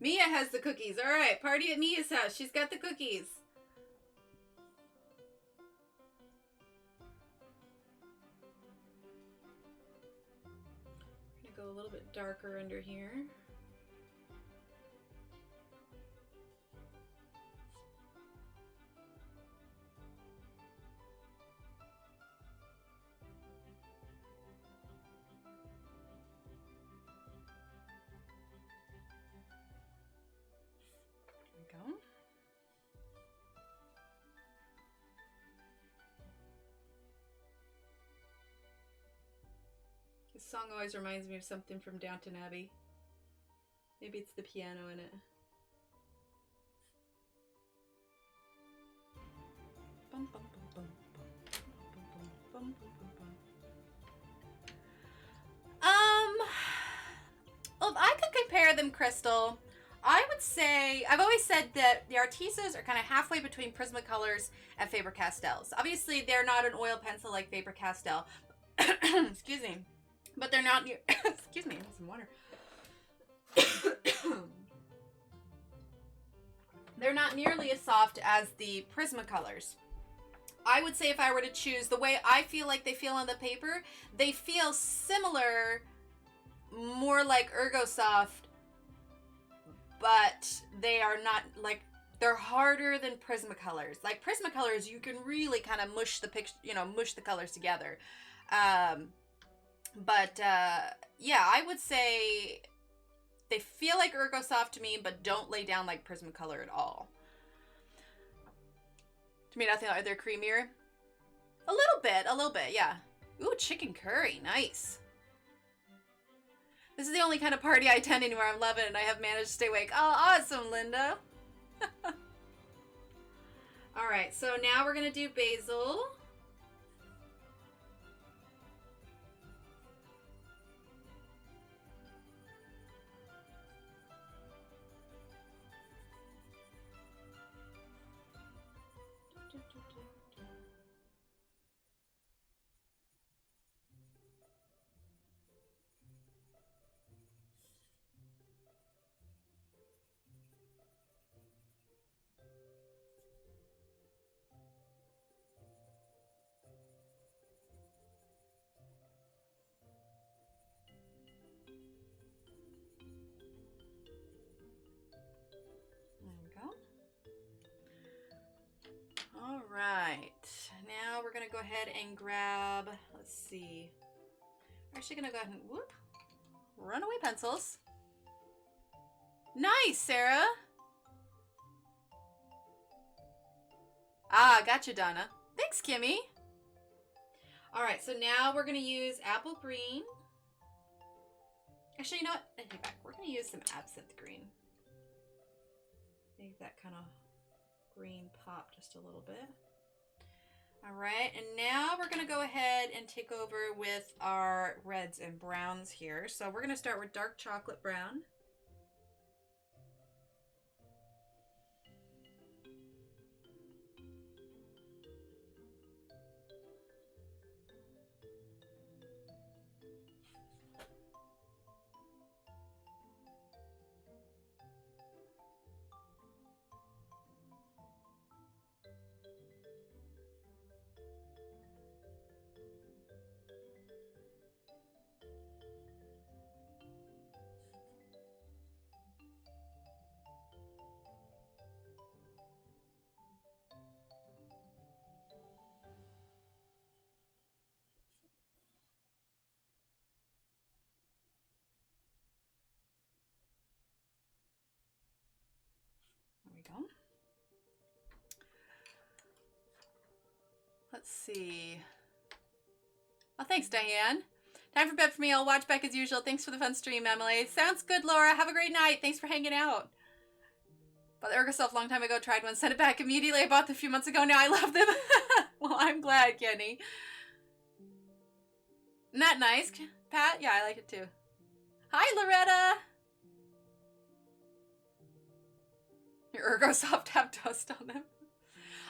Mia has the cookies. All right, party at Mia's house. She's got the cookies. I'm gonna go a little bit darker under here. This song always reminds me of something from Downton Abbey. Maybe it's the piano in it. Bum, bum, bum, bum, bum, bum, bum, bum, bum. Well, if I could compare them, Crystal, I would say, I've always said that the Artezas are kind of halfway between Prismacolors and Faber-Castells. Obviously, they're not an oil pencil like Faber-Castell. Excuse me. But they're not near... Excuse me, I need some water. They're not nearly as soft as the Prismacolors. I would say if I were to choose the way I feel like they feel on the paper, they feel similar, more like Ergosoft, but they are not like, they're harder than Prismacolors. Like Prismacolors, you can really kind of mush the picture, you know, mush the colors together. Yeah, I would say they feel like Ergosoft to me, but don't lay down like Prismacolor at all. To me, nothing like they're creamier. A little bit, yeah. Ooh, chicken curry, nice. This is the only kind of party I attend anywhere. I'm loving it, and I have managed to stay awake. Oh, awesome, Linda. All right, so now we're gonna do basil. All right, now we're gonna go ahead and grab, let's see. We're actually gonna go ahead and whoop, runaway pencils. Nice, Sarah. Ah, gotcha, Donna. Thanks, Kimmy. All right, so now we're gonna use apple green. Actually, you know what? I take back. We're gonna use some absinthe green. Make that kind of green pop just a little bit. All right, and now we're gonna go ahead and take over with our reds and browns here. So we're gonna start with dark chocolate brown. There we go. Let's see. Oh, thanks, Diane. Time for bed for me. I'll watch back as usual. Thanks for the fun stream, Emily. Sounds good, Laura. Have a great night. Thanks for hanging out. Bought the Ergosoft a long time ago. Tried one. Sent it back immediately. I bought them a few months ago. Now I love them. Well, I'm glad, Kenny. Isn't that nice, Pat? Yeah, I like it too. Hi, Loretta. Your Ergosoft have dust on them.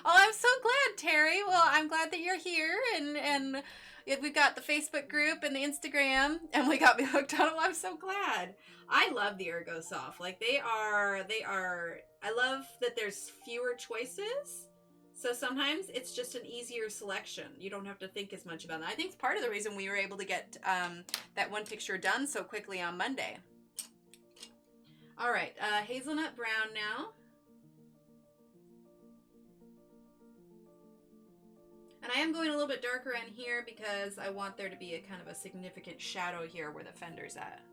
Oh, I'm so glad, Terry. Well, I'm glad that you're here, and we've got the Facebook group and the Instagram, and we got me hooked on them. I'm so glad. I love the Ergosoft. Like they are. I love that there's fewer choices, so sometimes it's just an easier selection. You don't have to think as much about it. I think it's part of the reason we were able to get that one picture done so quickly on Monday. All right, hazelnut brown now. And I am going a little bit darker in here because I want there to be a kind of a significant shadow here where the fender's at.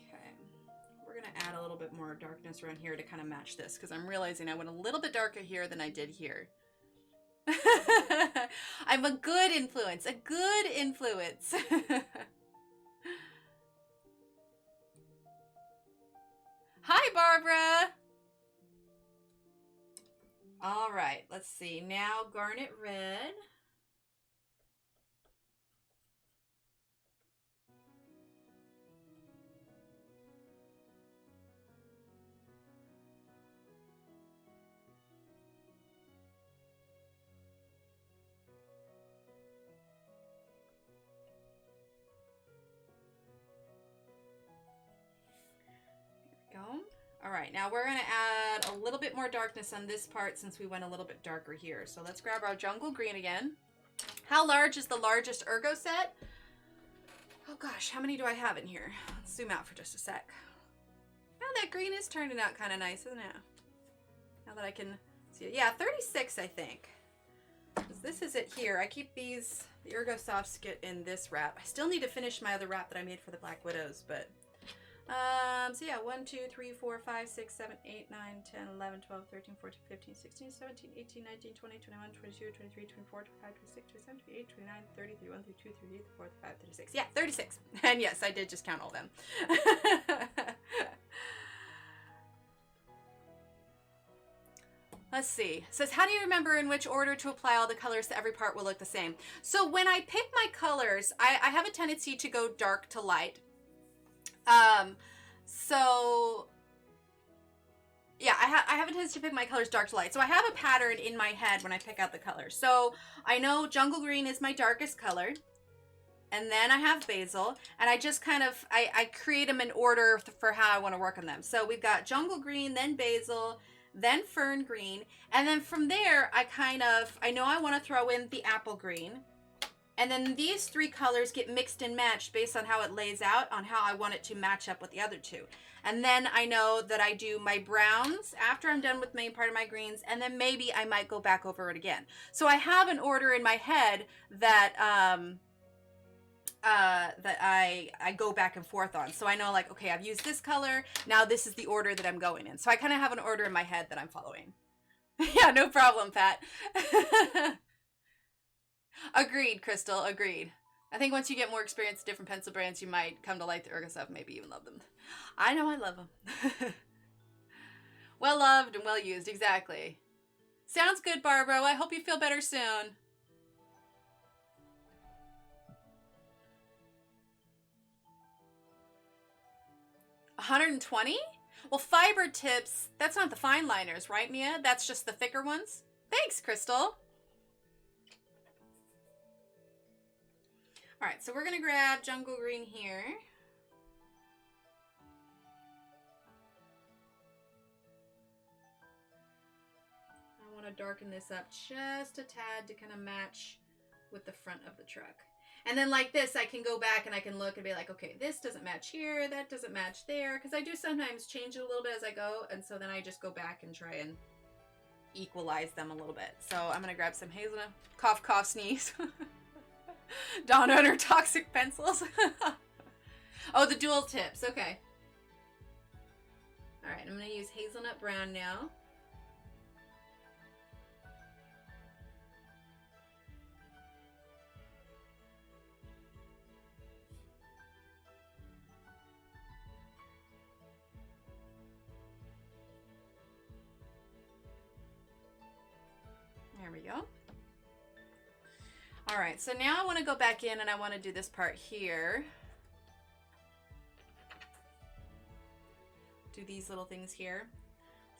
Okay, we're gonna add a little bit more darkness around here to kind of match this because I'm realizing I went a little bit darker here than I did here. I'm a good influence, a good influence. Barbara. All right, let's see. Now garnet red. Go. All right, now we're going to add a little bit more darkness on this part since we went a little bit darker here. So let's grab our jungle green again. How large is the largest ergo set? Oh gosh, how many do I have in here? Let's zoom out for just a sec. Oh, that green is turning out kind of nice, isn't it? Now that I can see it. Yeah, 36, I think. This is it here. I keep these, the Ergo Softs get in this wrap. I still need to finish my other wrap that I made for the Black Widows, but so yeah, 1, 2, 3, 4, 5, 6, 7, 8, 9, 10, 11, 12, 13, 14, 15, 16, 17, 18, 19, 20, 21, 22, 23, 24, 25, 26, 27, 28, 29, 30, 31, 32, 33, 34, 35, 36. Yeah, 36. And yes, I did just count all them. Let's see. It says, how do you remember in which order to apply all the colors so every part will look the same? So when I pick my colors, I have a tendency to go dark to light. So yeah, I have a tendency to pick my colors dark to light. So I have a pattern in my head when I pick out the colors. So I know jungle green is my darkest color. And then I have basil, and I just kind of, I create them in order for how I want to work on them. So we've got jungle green, then basil, then fern green. And then from there, I know I want to throw in the apple green. And then these three colors get mixed and matched based on how it lays out, on how I want it to match up with the other two. And then I know that I do my browns after I'm done with main part of my greens, and then maybe I might go back over it again. So I have an order in my head that that I go back and forth on. So I know, like, okay, I've used this color, now this is the order that I'm going in. So I kind of have an order in my head that I'm following. Yeah, no problem, Pat. Agreed, Crystal, agreed. I think once you get more experience with different pencil brands, you might come to like the Ergo stuff, maybe even love them. I know I love them. Well loved and well used, exactly. Sounds good, Barbara. I hope you feel better soon. $120? Well, fiber tips, that's not the fine liners, right, Mia? That's just the thicker ones? Thanks, Crystal. All right, so we're gonna grab jungle green here. I wanna darken this up just a tad to kind of match with the front of the truck. And then like this, I can go back and I can look and be like, okay, this doesn't match here, that doesn't match there. Because I do sometimes change it a little bit as I go. And so then I just go back and try and equalize them a little bit. So I'm going to grab some hazelnut. Cough, cough, sneeze. Dawn on her toxic pencils. Oh, the dual tips. Okay. All right, I'm going to use hazelnut brown now. There we go. All right, so now I want to go back in and I want to do this part here. Do these little things here.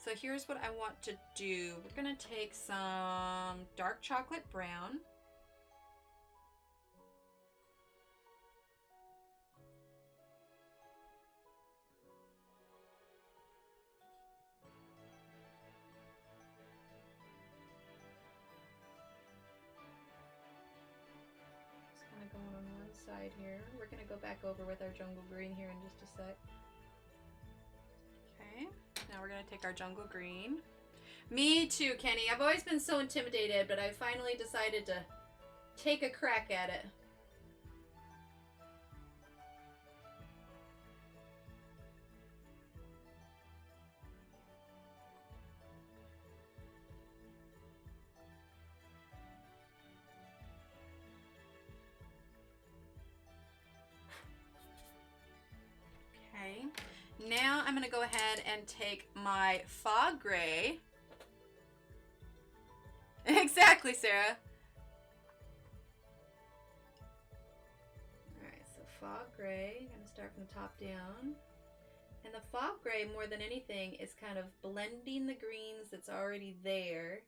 So here's what I want to do. We're going to take some dark chocolate brown. Going on one side here. We're going to go back over with our jungle green here in just a sec. Okay, now we're going to take our jungle green. Me too, Kenny. I've always been so intimidated, but I finally decided to take a crack at it. Now I'm gonna go ahead and take my fog gray. Exactly, Sarah. All right, so fog gray, I'm gonna start from the top down. And the fog gray, more than anything, is kind of blending the greens that's already there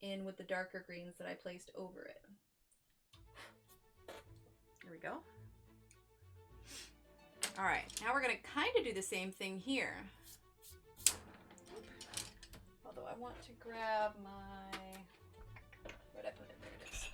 in with the darker greens that I placed over it. Here we go. All right, now we're gonna kind of do the same thing here. Although I want to grab my, where'd I put it? There it is.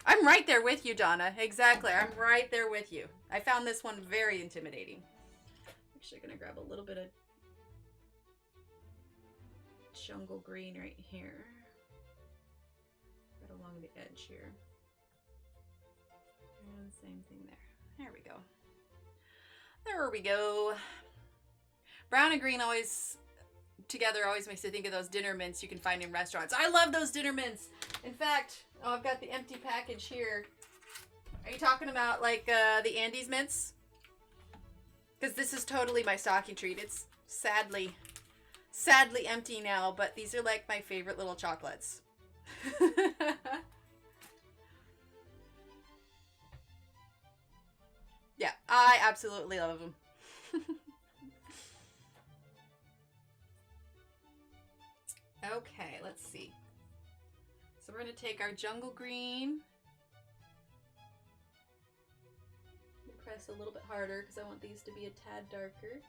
I'm right there with you, Donna. Exactly, I'm right there with you. I found this one very intimidating. Actually gonna grab a little bit of jungle green right here. Right along the edge here. And same thing there. There we go. There we go. Brown and green always together always makes me think of those dinner mints you can find in restaurants. I love those dinner mints. In fact, oh, I've got the empty package here. Are you talking about like the Andes mints? Because this is totally my stocking treat. It's sadly empty now, but these are like my favorite little chocolates. Yeah, I absolutely love them. Okay, let's see. So we're going to take our jungle green. Press a little bit harder because I want these to be a tad darker.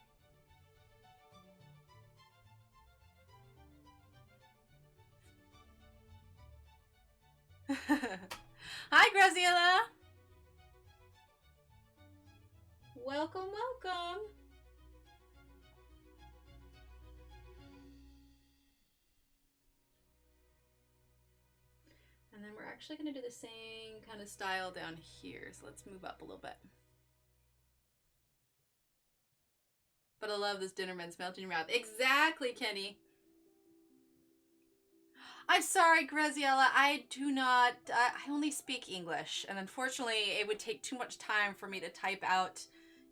Hi, Graciela. Welcome, welcome. And then we're actually going to do the same kind of style down here. So let's move up a little bit. But I love this dinner mints melt in your mouth. Exactly, Kenny. I'm sorry, Graziella. I do not, I only speak English. And unfortunately, it would take too much time for me to type out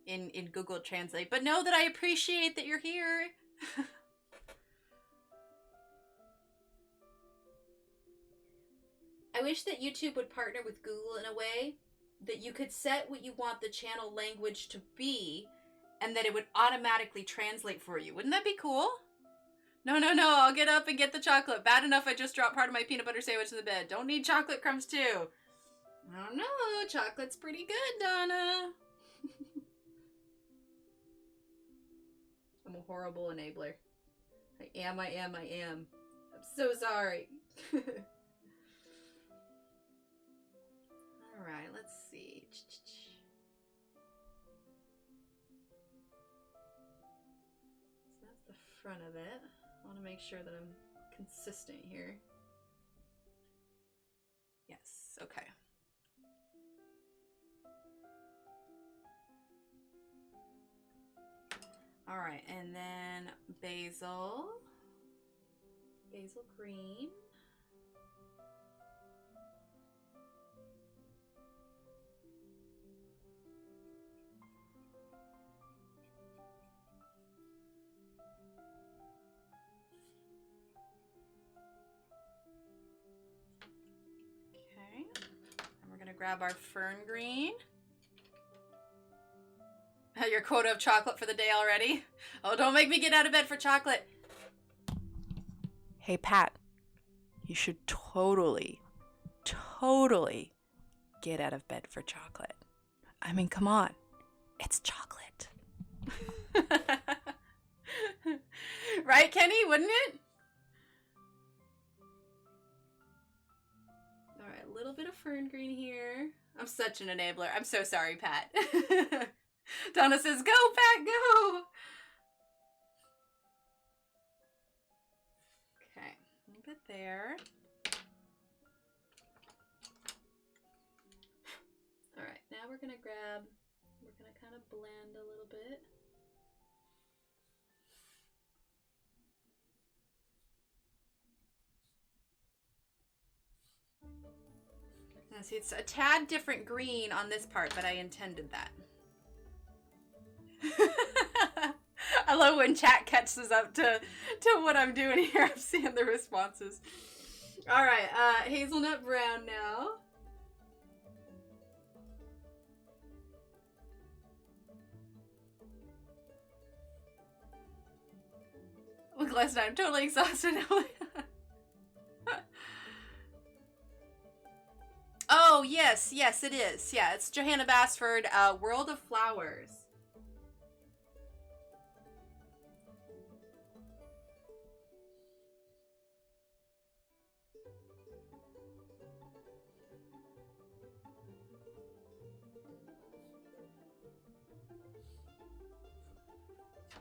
in Google Translate. But know that I appreciate that you're here. I wish that YouTube would partner with Google in a way that you could set what you want the channel language to be and that it would automatically translate for you. Wouldn't that be cool? No, no, no, I'll get up and get the chocolate. Bad enough I just dropped part of my peanut butter sandwich in the bed. Don't need chocolate crumbs too. I don't know, chocolate's pretty good, Donna. I'm a horrible enabler. I am. I'm so sorry. Alright, let's see. So that's the front of it. I want to make sure that I'm consistent here. Yes, okay. All right, and then basil green. Grab our fern green. Your quota of chocolate for the day already? Oh, don't make me get out of bed for chocolate. Hey, Pat, you should totally get out of bed for chocolate. I mean, come on. It's chocolate. Right, Kenny? Wouldn't it? Alright, a little bit of fern green here. I'm such an enabler. I'm so sorry, Pat. Donna says, go, Pat, go! Okay, a little bit there. Alright, now we're gonna kind of blend a little bit. See, it's a tad different green on this part, but I intended that. I love when chat catches up to what I'm doing here. I'm seeing the responses. All right, hazelnut brown now. Look, last night I'm totally exhausted now. Oh, yes, yes, it is. Yeah, it's Johanna Basford, World of Flowers.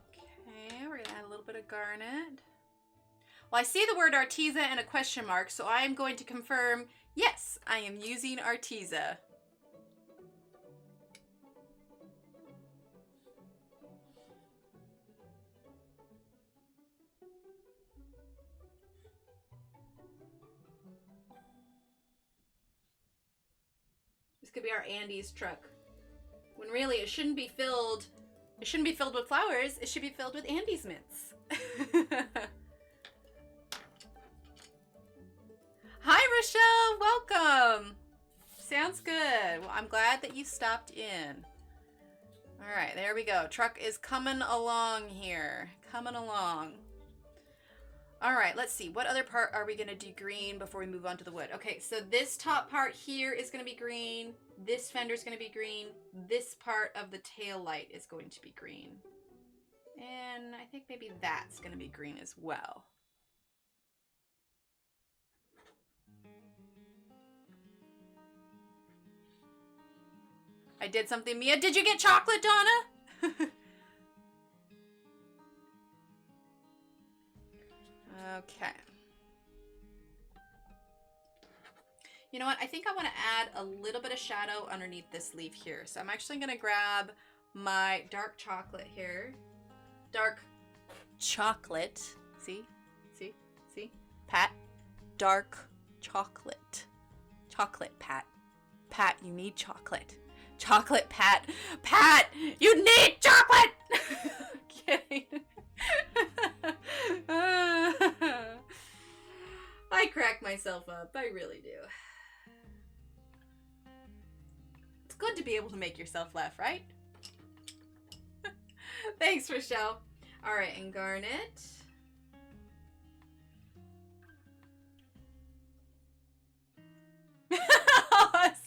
Okay, we're gonna add a little bit of garnet. Well, I see the word Arteza and a question mark, so I am going to confirm, yes, I am using Arteza. This could be our Andy's truck. When really it shouldn't be filled with flowers, it should be filled with Andy's mints. Hi, Rochelle, welcome. Sounds good. Well, I'm glad that you stopped in. All right, there we go. Truck is coming along here. Coming along. All right, let's see. What other part are we going to do green before we move on to the wood? Okay, so this top part here is going to be green. This fender is going to be green. This part of the tail light is going to be green. And I think maybe that's going to be green as well. I did something, Mia. Did you get chocolate, Donna? Okay. You know what? I think I want to add a little bit of shadow underneath this leaf here. So I'm actually going to grab my dark chocolate here. Dark chocolate. See? See? See? Pat. Dark chocolate. Chocolate, Pat. Pat, you need chocolate. Chocolate, Pat. Pat, you need chocolate! Kidding. I crack myself up. I really do. It's good to be able to make yourself laugh, right? Thanks, Rochelle. All right, and garnet.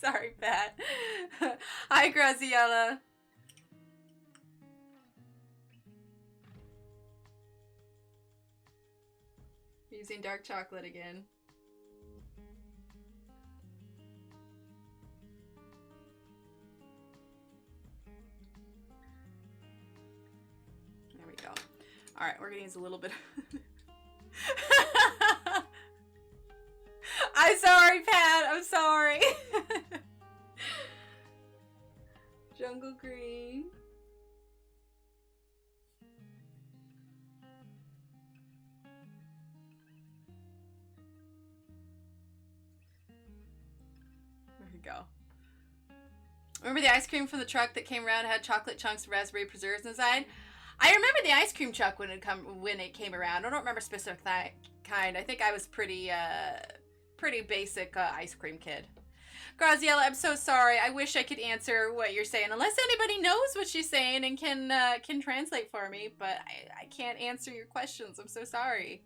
Sorry, Pat. Hi, Graziella. Using dark chocolate again. There we go. All right, we're gonna use a little bit. I'm sorry, Pat. I'm sorry. Jungle green. There we go. Remember the ice cream from the truck that came around, had chocolate chunks, raspberry preserves inside? I remember the ice cream truck when it came around. I don't remember specific kind. I think I was pretty basic ice cream kid. Graziella, I'm so sorry. I wish I could answer what you're saying, unless anybody knows what she's saying and can translate for me. But I can't answer your questions. I'm so sorry.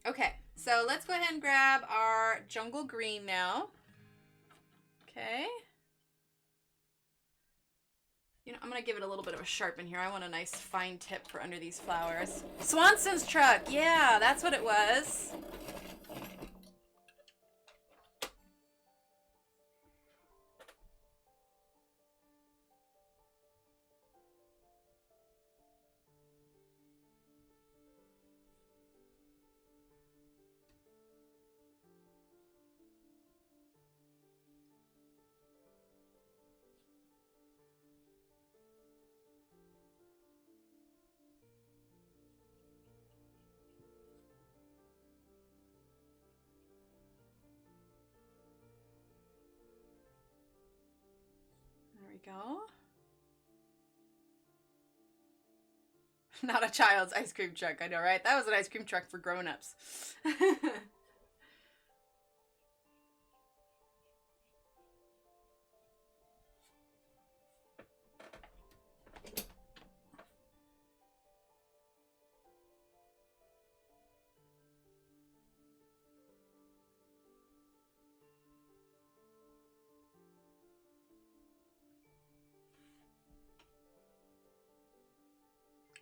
Okay, so let's go ahead and grab our jungle green now. Okay. You know, I'm gonna give it a little bit of a sharpen here. I want a nice fine tip for under these flowers. Swanson's truck. Yeah, that's what it was. we go. Not a child's ice cream truck, I know, right? That was an ice cream truck for grown-ups.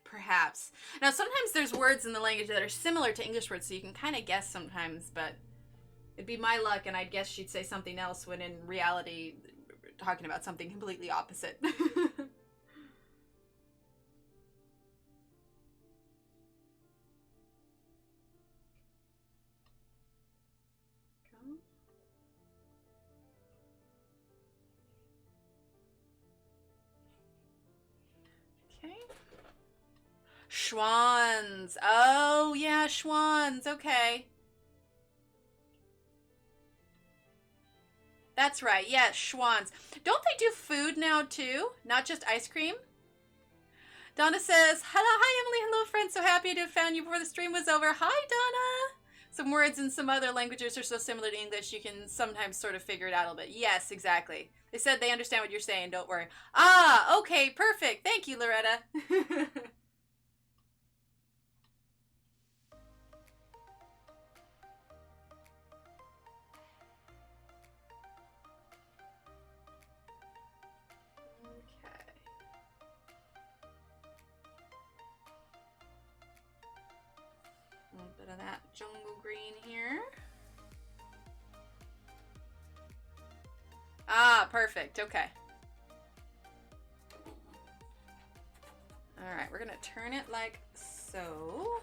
Perhaps. Now, sometimes there's words in the language that are similar to English words, so you can kind of guess sometimes, but it'd be my luck, and I'd guess she'd say something else when in reality, talking about something completely opposite. Okay. Schwans. Oh, yeah, schwans. Okay. That's right. Yes, schwans. Don't they do food now, too? Not just ice cream? Donna says, hello, hi, Emily. Hello, friends. So happy to have found you before the stream was over. Hi, Donna. Some words in some other languages are so similar to English, you can sometimes sort of figure it out a little bit. Yes, exactly. They said they understand what you're saying. Don't worry. Ah, okay, perfect. Thank you, Loretta. A little bit of that jungle green here. Ah, perfect. Okay. All right, we're gonna turn it like so,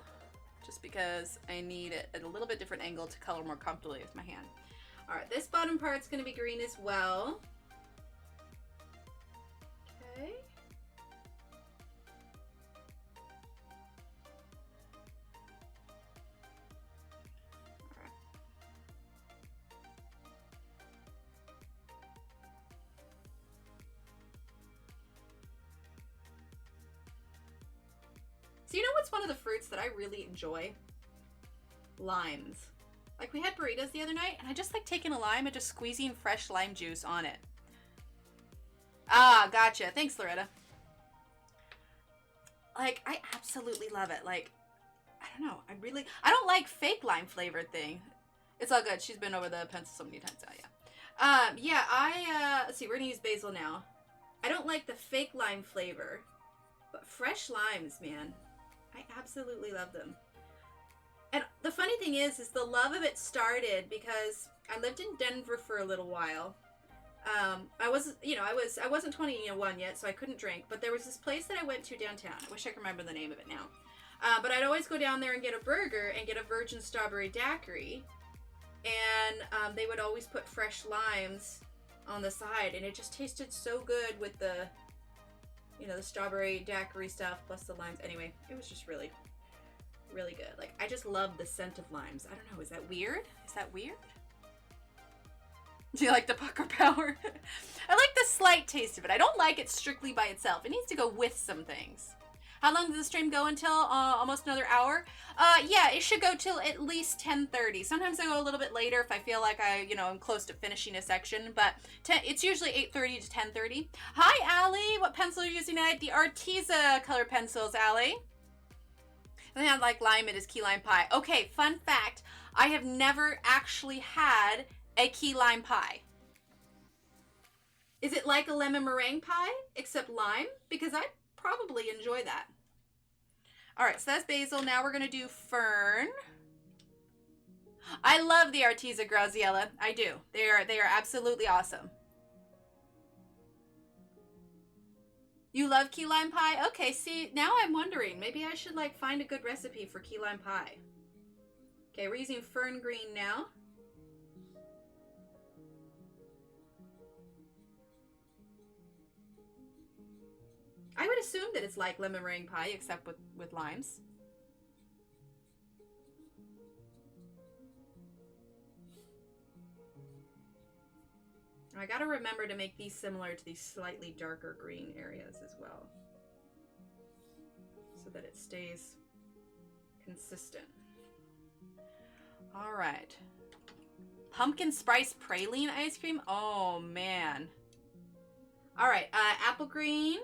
just because I need it at a little bit different angle to color more comfortably with my hand. All right, this bottom part's gonna be green as well. Okay. So you know what's one of the fruits that I really enjoy? Limes. Like we had burritos the other night, and I just like taking a lime and just squeezing fresh lime juice on it. Ah, gotcha. Thanks, Loretta. Like, I absolutely love it. Like, I don't know. I don't like fake lime flavored thing. It's all good. She's been over the pencil so many times. Oh, yeah. Let's see. We're going to use basil now. I don't like the fake lime flavor, but fresh limes, man. I absolutely love them. And the funny thing is the love of it started because I lived in Denver for a little while. I wasn't 21 yet, so I couldn't drink. But there was this place that I went to downtown. I wish I could remember the name of it now. But I'd always go down there and get a burger and get a virgin strawberry daiquiri. And they would always put fresh limes on the side, and it just tasted so good with the, the strawberry daiquiri stuff plus the limes. Anyway, it was just really, really good. Like, I just love the scent of limes. I don't know, is that weird? Is that weird? Do you like the pucker power? I like the slight taste of it. I don't like it strictly by itself. It needs to go with some things. How long does the stream go until? Almost another hour? Yeah, it should go till at least 10:30. Sometimes I go a little bit later if I feel like I'm close to finishing a section, but it's usually 8:30 to 10:30. Hi, Allie. What pencil are you using tonight? The Arteza color pencils, Allie. And I like lime, it is key lime pie. Okay, fun fact. I have never actually had a key lime pie. Is it like a lemon meringue pie, except lime? Because I probably enjoy that. All right, so that's basil. Now we're going to do fern. I love the Arteza, Graziella. I do. They are absolutely awesome. You love key lime pie? Okay, see, now I'm wondering. Maybe I should find a good recipe for key lime pie. Okay, we're using fern green now. I would assume that it's like lemon meringue pie, except with limes. I gotta remember to make these similar to these slightly darker green areas as well, so that it stays consistent. All right. Pumpkin spice praline ice cream. Oh, man. All right. Apple green.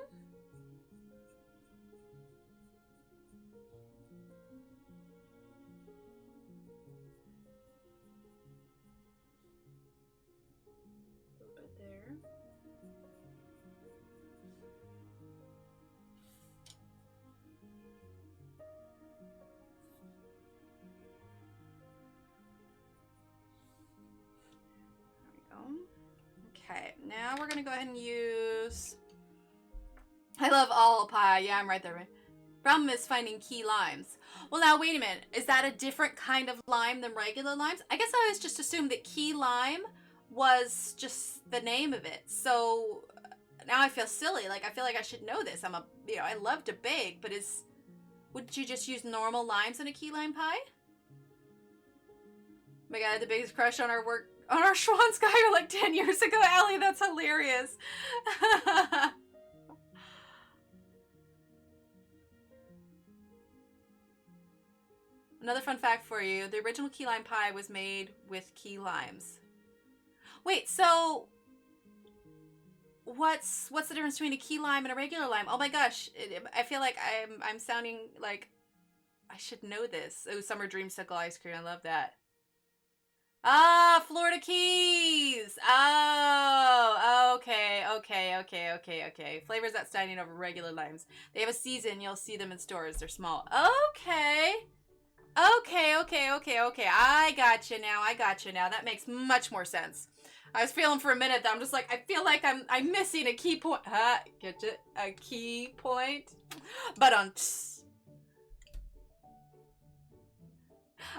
A little bit there. Okay, now we're gonna go ahead and use... I love all pie. Yeah, I'm right there. Right? Problem is finding key limes. Well, now, wait a minute. Is that a different kind of lime than regular limes? I guess I always just assumed that key lime was just the name of it. So now I feel silly. Like, I feel like I should know this. I love to bake, but would you just use normal limes in a key lime pie? Oh my God, the biggest crush on our Schwanskeier like 10 years ago, Allie. That's hilarious. Another fun fact for you. The original key lime pie was made with key limes. Wait, so what's the difference between a key lime and a regular lime? Oh my gosh. I feel like I'm sounding like I should know this. Oh, summer dreamsicle ice cream. I love that. Ah, Florida Keys. Oh, okay. Flavors outstanding over regular limes. They have a season. You'll see them in stores. They're small. Okay. I got you now. That makes much more sense. I was feeling for a minute that I'm just like, I feel like I'm missing a key point. Get you? A key point? But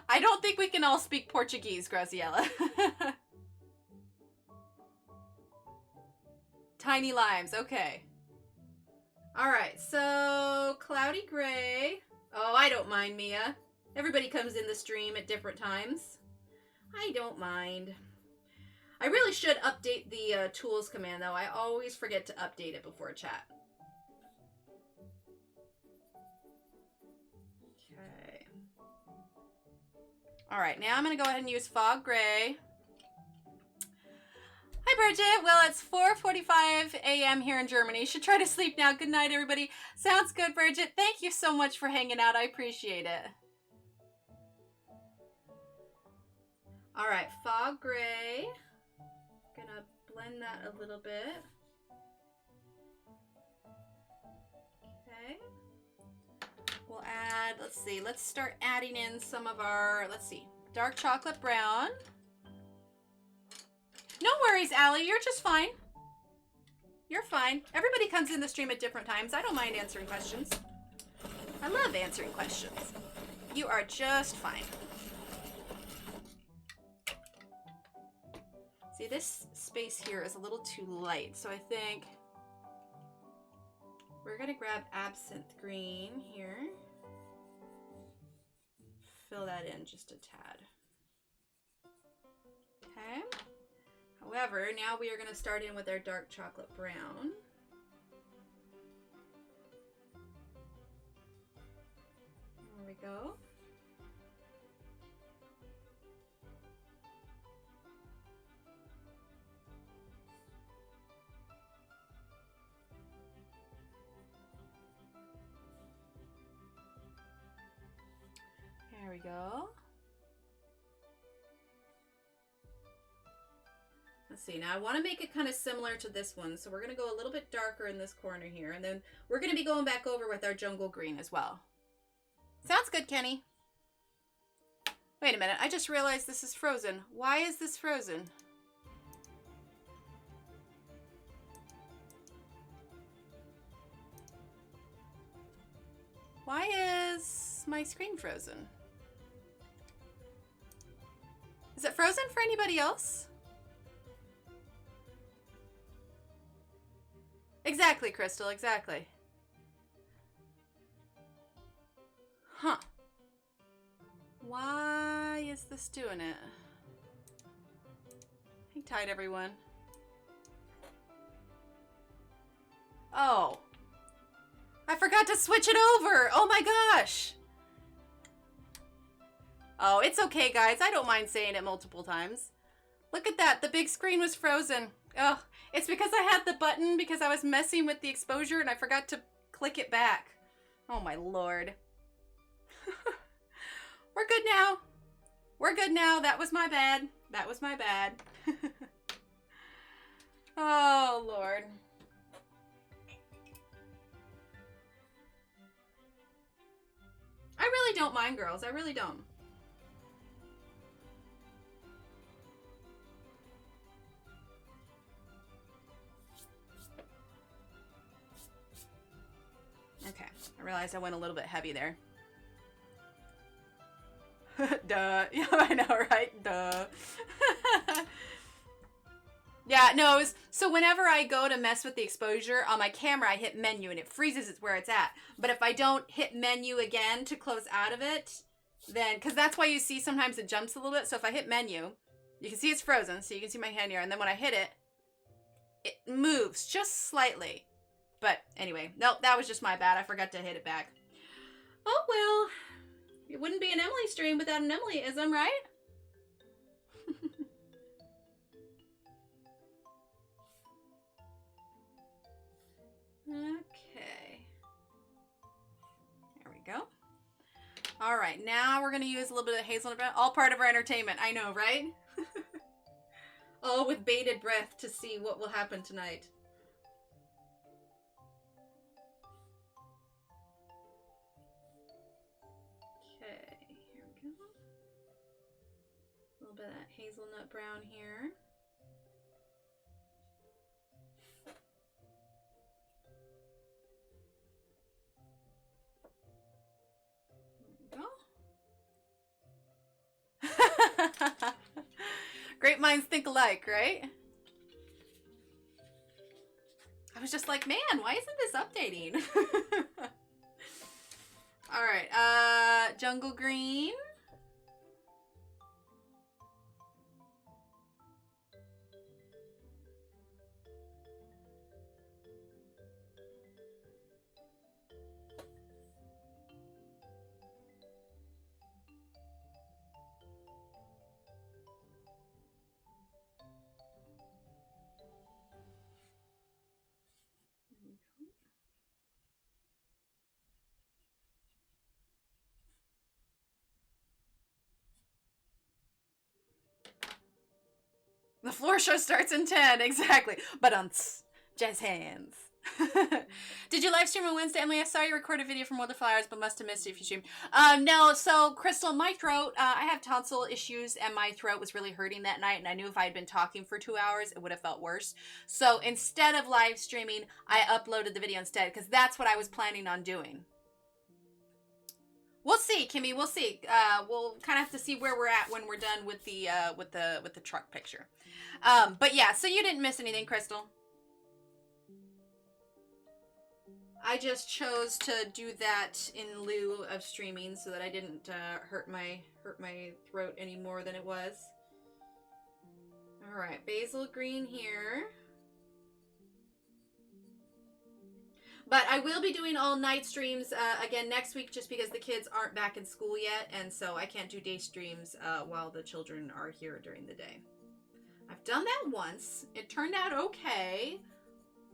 I don't think we can all speak Portuguese, Graciela. Tiny limes, okay. All right, so cloudy gray. Oh, I don't mind, Mia. Everybody comes in the stream at different times. I don't mind. I really should update the tools command, though. I always forget to update it before chat. Okay. All right, now I'm going to go ahead and use fog gray. Hi, Bridget. Well, it's 4:45 a.m. here in Germany. You should try to sleep now. Good night, everybody. Sounds good, Bridget. Thank you so much for hanging out. I appreciate it. All right, fog gray. Gonna blend that a little bit. Okay. We'll add, let's start adding in some of our, dark chocolate brown. No worries, Allie, you're just fine. You're fine. Everybody comes in the stream at different times. I don't mind answering questions. I love answering questions. You are just fine. See, this space here is a little too light, so I think we're gonna grab absinthe green here. Fill that in just a tad. Okay. However, now we are gonna start in with our dark chocolate brown. There we go. There we go. Let's see, now I want to make it kind of similar to this one, so we're going to go a little bit darker in this corner here, and then we're going to be going back over with our jungle green as well. Sounds good, Kenny. Wait a minute, I just realized this is frozen. Why is this frozen? Why is my screen frozen? Is it frozen for anybody else? Exactly, Crystal, exactly. Huh. Why is this doing it? Hang tight, everyone. Oh. I forgot to switch it over. Oh my gosh. Oh, it's okay, guys. I don't mind saying it multiple times. Look at that. The big screen was frozen. Oh, it's because I had the button because I was messing with the exposure and I forgot to click it back. Oh my lord. We're good now. We're good now. That was my bad. That was my bad. Oh lord. I really don't mind, girls. I really don't. Okay, I realized I went a little bit heavy there. Duh. Yeah, I know, right? Duh. Yeah, no, it was, so whenever I go to mess with the exposure on my camera, I hit menu and it freezes it where it's at. But if I don't hit menu again to close out of it, then, because that's why you see sometimes it jumps a little bit. So if I hit menu, you can see it's frozen, so you can see my hand here. And then when I hit it, it moves just slightly. But anyway, nope, that was just my bad. I forgot to hit it back. Oh, well, it wouldn't be an Emily stream without an Emily-ism, right? Okay. There we go. All right, now we're going to use a little bit of hazelnut brown. All part of our entertainment. I know, right? All with bated breath to see what will happen tonight. Okay, here we go. A little bit of that hazelnut brown here. Great minds think alike, right? I was just like, man, why isn't this updating? All right, jungle green. The floor show starts in 10, exactly. But jazz hands. Did you live stream on Wednesday, Emily? I saw you record a video from World of Flowers, but must have missed it if you streamed. No, so Crystal, my throat, I have tonsil issues and my throat was really hurting that night, and I knew if I had been talking for 2 hours, it would have felt worse. So instead of live streaming, I uploaded the video instead, because that's what I was planning on doing. We'll see, Kimmy. We'll see. We'll kind of have to see where we're at when we're done with the truck picture. But yeah, so you didn't miss anything, Crystal. I just chose to do that in lieu of streaming so that I didn't hurt my throat any more than it was. All right, basil green here. But I will be doing all night streams again next week just because the kids aren't back in school yet. And so I can't do day streams while the children are here during the day. I've done that once. It turned out okay,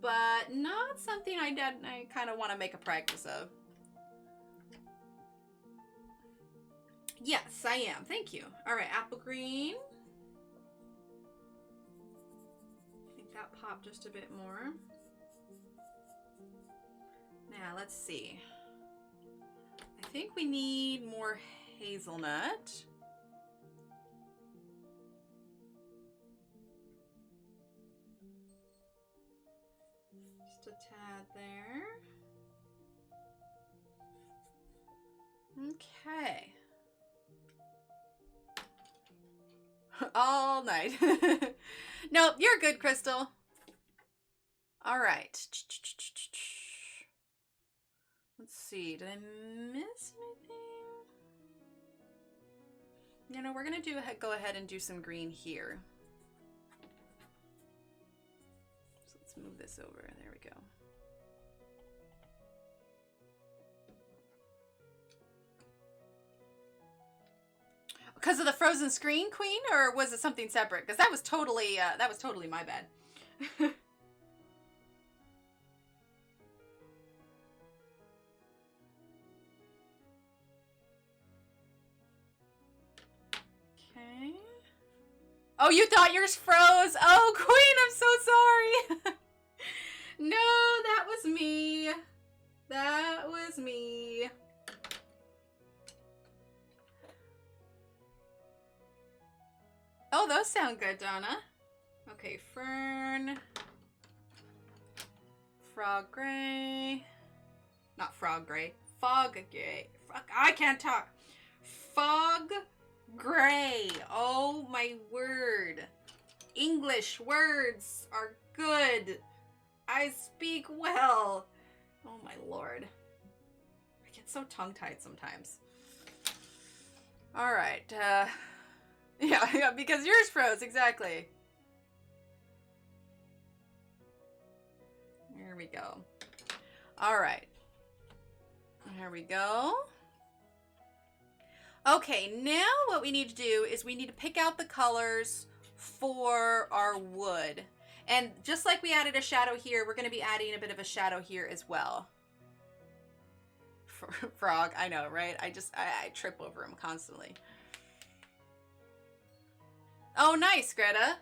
but not something I kind of want to make a practice of. Yes, I am. Thank you. All right, apple green. I think that popped just a bit more. Now, let's see. I think we need more hazelnut. Just a tad there. Okay. All night. Nope, you're good, Crystal. All right. Let's see, did I miss anything? You know, we're gonna go ahead and do some green here. So let's move this over. There we go. because of the frozen screen, Queen, or was it something separate? Because that was totally my bad. Okay. Oh, you thought yours froze? Oh, Queen, I'm so sorry. No, that was me. That was me. Oh, those sound good, Donna. Okay, Fern. Frog Gray. Not Frog Gray. Fog Gray. I can't talk. Fog Gray. Oh my word. English words are good. I speak well. Oh my lord. I get so tongue-tied sometimes. All right. Yeah, because yours froze, exactly. Here we go. All right. There we go. Okay, now what we need to do is we need to pick out the colors for our wood. And just like we added a shadow here, we're going to be adding a bit of a shadow here as well. Frog, I know, right? I trip over him constantly. Oh, nice, Greta.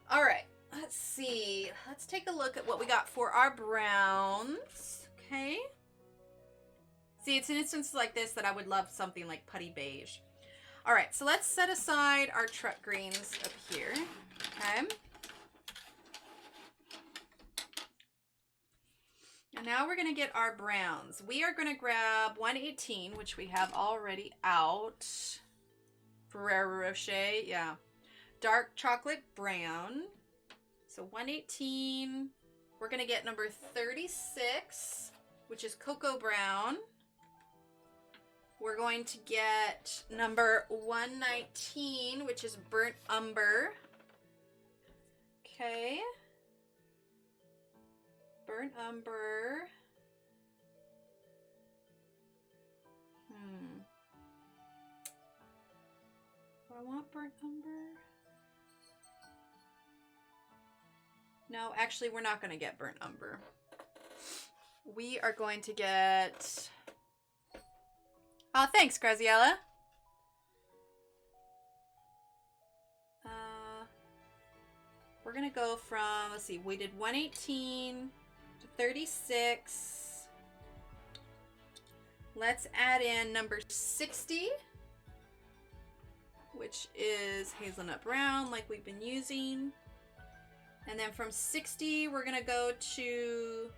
All right, let's see. Let's take a look at what we got for our browns. Okay. See, it's an instance like this that I would love something like putty beige. All right, so let's set aside our truck greens up here. Okay. And now we're going to get our browns. We are going to grab 118, which we have already out. Ferrero Rocher, yeah. Dark chocolate brown. So 118. We're going to get number 36, which is cocoa brown. We're going to get number 119, which is burnt umber. Okay. Burnt umber. Do I want burnt umber? No, actually, we're not going to get burnt umber. We are going to get... Oh, thanks, Graziella. We're going to go from, let's see, we did 118 to 36. Let's add in number 60, which is hazelnut brown, like we've been using. And then from 60, we're going to go to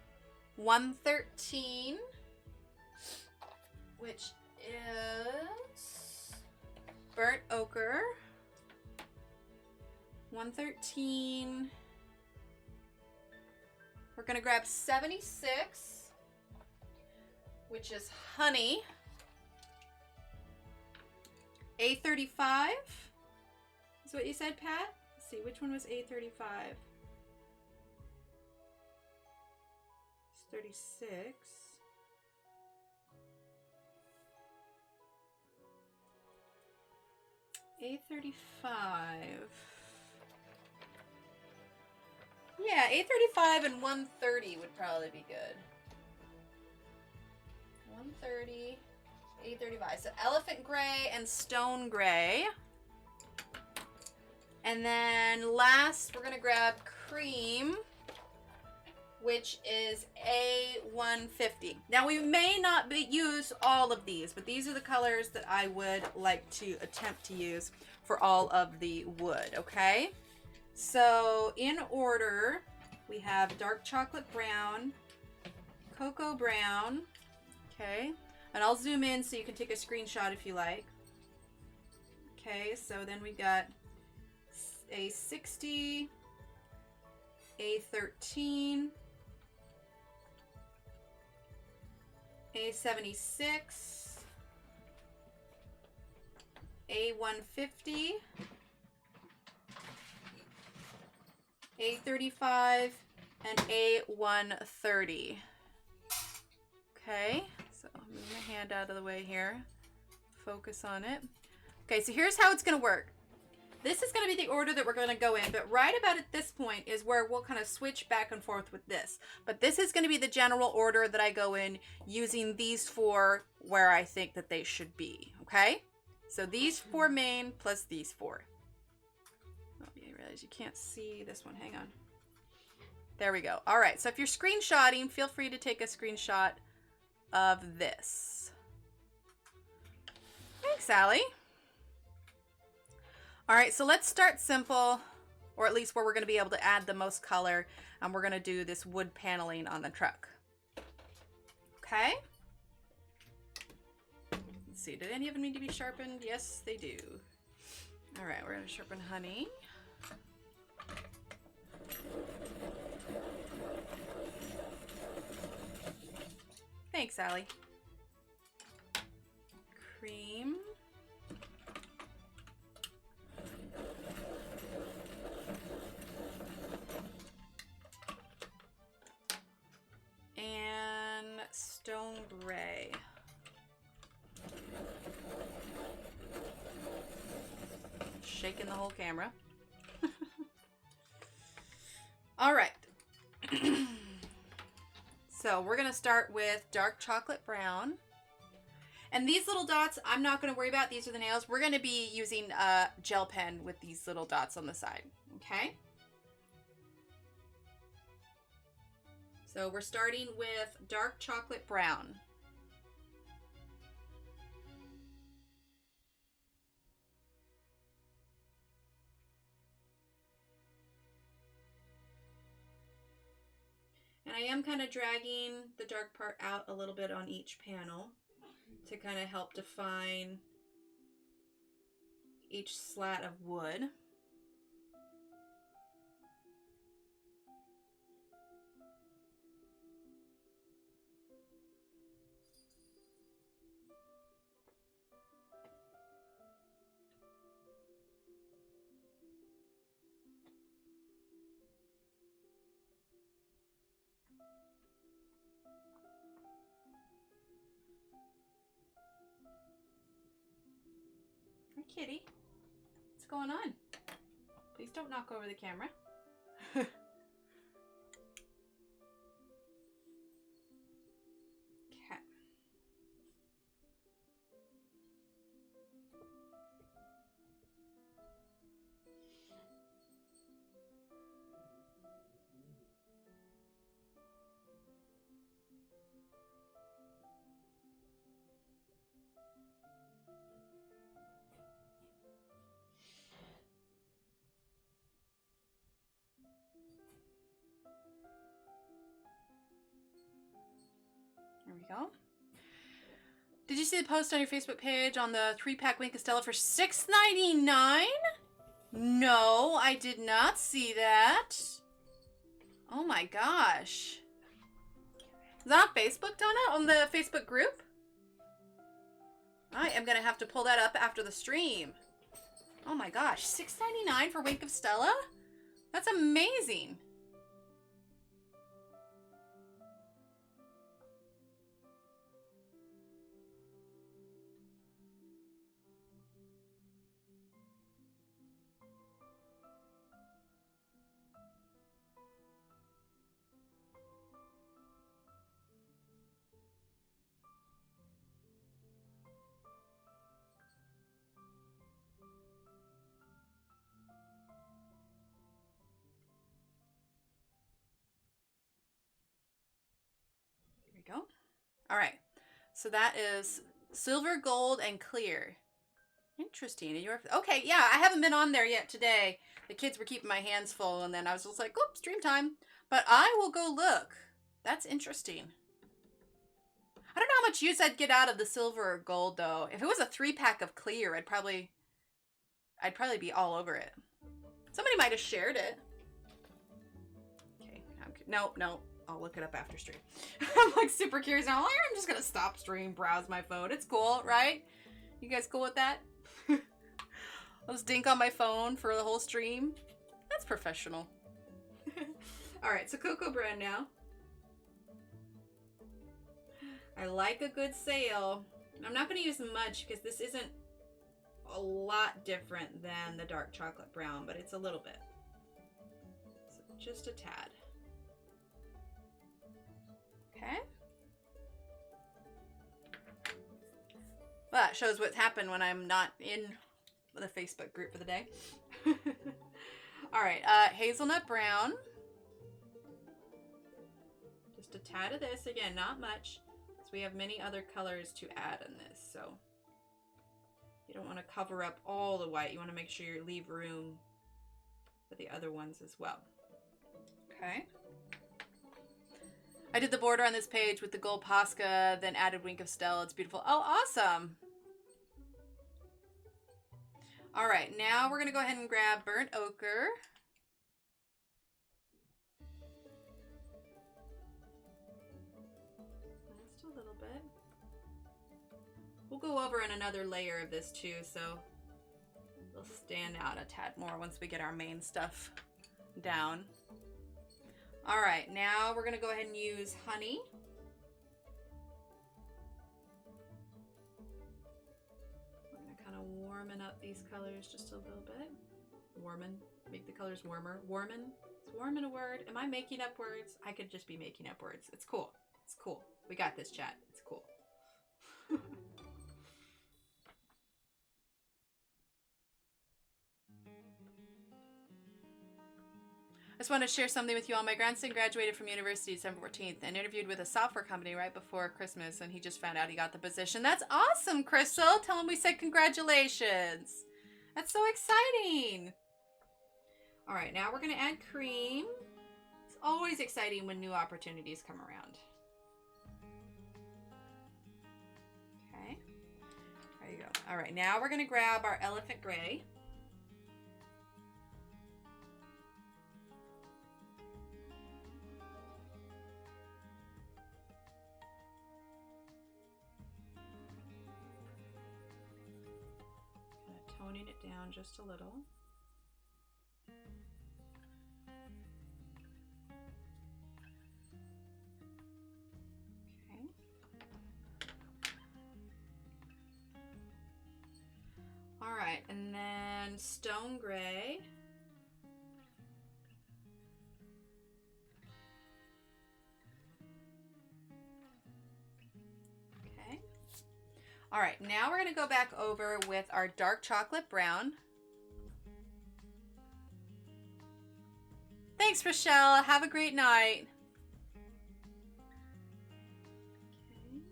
113, which is burnt ochre. 113. We're going to grab 76, which is honey. A35 is what you said, Pat? Let's see, which one was A35? It's 36. A35. Yeah, A35 and 130 would probably be good. 130, A35. So elephant gray and stone gray. And then last, we're going to grab cream, which is A150. Now, we may not use all of these, but these are the colors that I would like to attempt to use for all of the wood, okay? So, in order, we have dark chocolate brown, cocoa brown, okay? And I'll zoom in so you can take a screenshot if you like. Okay, so then we got A60, A13, A76, A150, A35, and A130. Okay, so I'll move my hand out of the way here. focus on it. Okay, so here's how it's going to work. This is going to be the order that we're going to go in, but right about at this point is where we'll kind of switch back and forth with this. But this is going to be the general order that I go in, using these 4 where I think that they should be, okay? So these 4 main plus these 4. Oh, you realize you can't see this one. Hang on. There we go. All right, so if you're screenshotting, feel free to take a screenshot of this. Thanks, Sally. All right, so let's start simple, or at least where we're going to be able to add the most color. And we're going to do this wood paneling on the truck. Okay. Let's see, did any of them need to be sharpened? Yes, they do. All right, we're going to sharpen honey. Thanks, Sally. Cream. And stone gray. Shaking the whole camera. All right. So we're going to start with dark chocolate brown. And these little dots, I'm not going to worry about. These are the nails. We're going to be using a gel pen with these little dots on the side. Okay. So we're starting with dark chocolate brown. And I am kind of dragging the dark part out a little bit on each panel to kind of help define each slat of wood. Hi, kitty. What's going on? Please don't knock over the camera. Okay. There we go. Did you see the post on your Facebook page on the 3-pack Wink of Stella for $6.99? No, I did not see that. Oh my gosh. Is that on Facebook, Donna? On the Facebook group? I am going to have to pull that up after the stream. Oh my gosh. $6.99 for Wink of Stella? That's amazing. Go. All right, so that is silver, gold, and clear. Interesting. Okay, yeah, I haven't been on there yet today. The kids were keeping my hands full, and then I was just like, "Oops, stream time." But I will go look. That's interesting. I don't know how much use I'd get out of the silver or gold though. If it was a 3-pack of clear, I'd probably be all over it. Somebody might have shared it. Okay, no. I'll look it up after stream. I'm like super curious now. I'm just gonna stop stream, browse my phone. It's cool, right? You guys cool with that? I'll just dink on my phone for the whole stream. That's professional. All right, so Cocoa Brand now. I like a good sale. I'm not going to use much because this isn't a lot different than the dark chocolate brown, but it's a little bit. So just a tad. Okay. Well, that shows what's happened when I'm not in the Facebook group for the day. All right, hazelnut brown. Just a tad of this, again, not much, because we have many other colors to add in this, so you don't want to cover up all the white. You want to make sure you leave room for the other ones as well. Okay. I did the border on this page with the gold Posca, then added Wink of Stella. It's beautiful. Oh, awesome. All right, now we're going to go ahead and grab burnt ochre. Just a little bit. We'll go over in another layer of this too, so it'll stand out a tad more once we get our main stuff down. All right, now we're going to go ahead and use honey. We're going to kind of warm up these colors just a little bit. Warmin', make the colors warmer. Warmin', is warmin' a word? Am I making up words? I could just be making up words. It's cool. It's cool. We got this, chat. It's cool. I just want to share something with you all. My grandson graduated from university December 14th and interviewed with a software company right before Christmas, and he just found out he got the position. That's awesome, Crystal. Tell him we said congratulations. That's so exciting. All right, now we're going to add cream. It's always exciting when new opportunities come around. Okay, there you go. All right, now we're going to grab our elephant gray. Toning it down just a little. Okay. All right, and then stone gray. All right, now we're going to go back over with our dark chocolate brown. Thanks, Rochelle. Have a great night. Okay.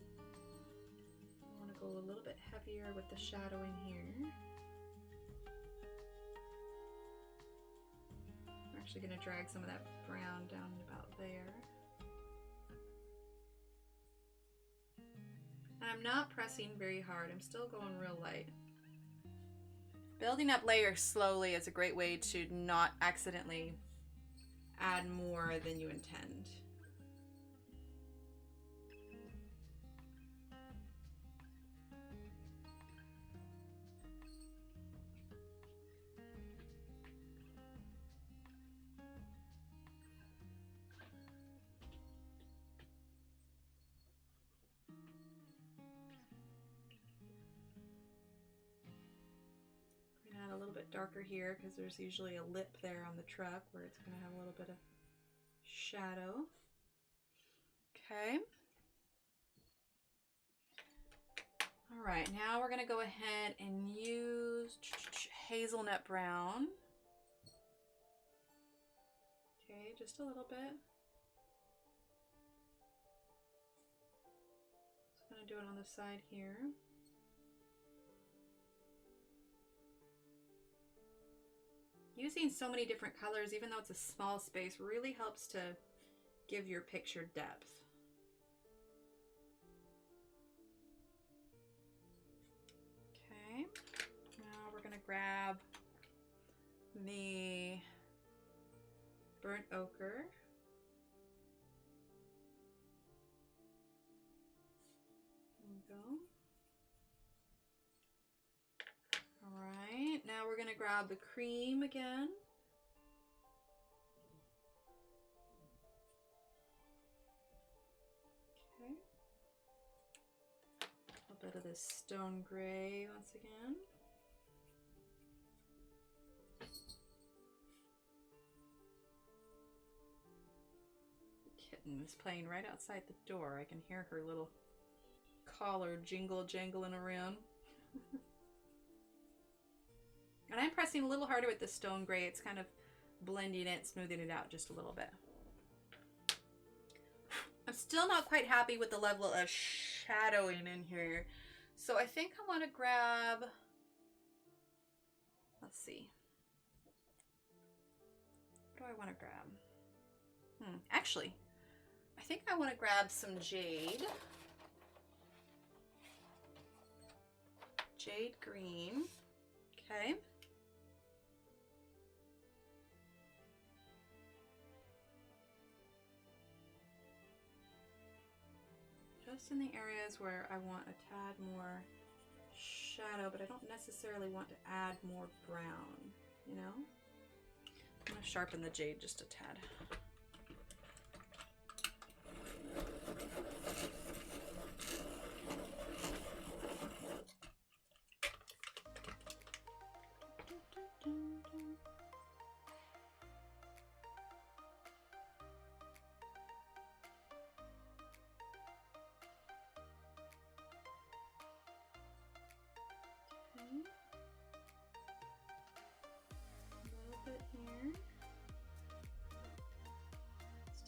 I want to go a little bit heavier with the shadowing here. I'm actually going to drag some of that brown down about there. I'm not pressing very hard. I'm still going real light. Building up layers slowly is a great way to not accidentally add more than you intend. A little bit darker here because there's usually a lip there on the truck where it's going to have a little bit of shadow. Okay. All right, now we're going to go ahead and use hazelnut brown. Okay, just a little bit. Just going to do it on the side here. Using so many different colors, even though it's a small space, really helps to give your picture depth. Okay, now we're going to grab the burnt ochre. There we go. All right, now we're going to grab the cream again. Okay. A bit of this stone gray once again. The kitten is playing right outside the door. I can hear her little collar jingling around. And I'm pressing a little harder with the stone gray. It's kind of blending it, smoothing it out just a little bit. I'm still not quite happy with the level of shadowing in here. So I think I want to grab, let's see. What do I want to grab? Actually, I think I want to grab some jade. Jade green. Okay. Just in the areas where I want a tad more shadow, but I don't necessarily want to add more brown, you know? I'm going to sharpen the jade just a tad.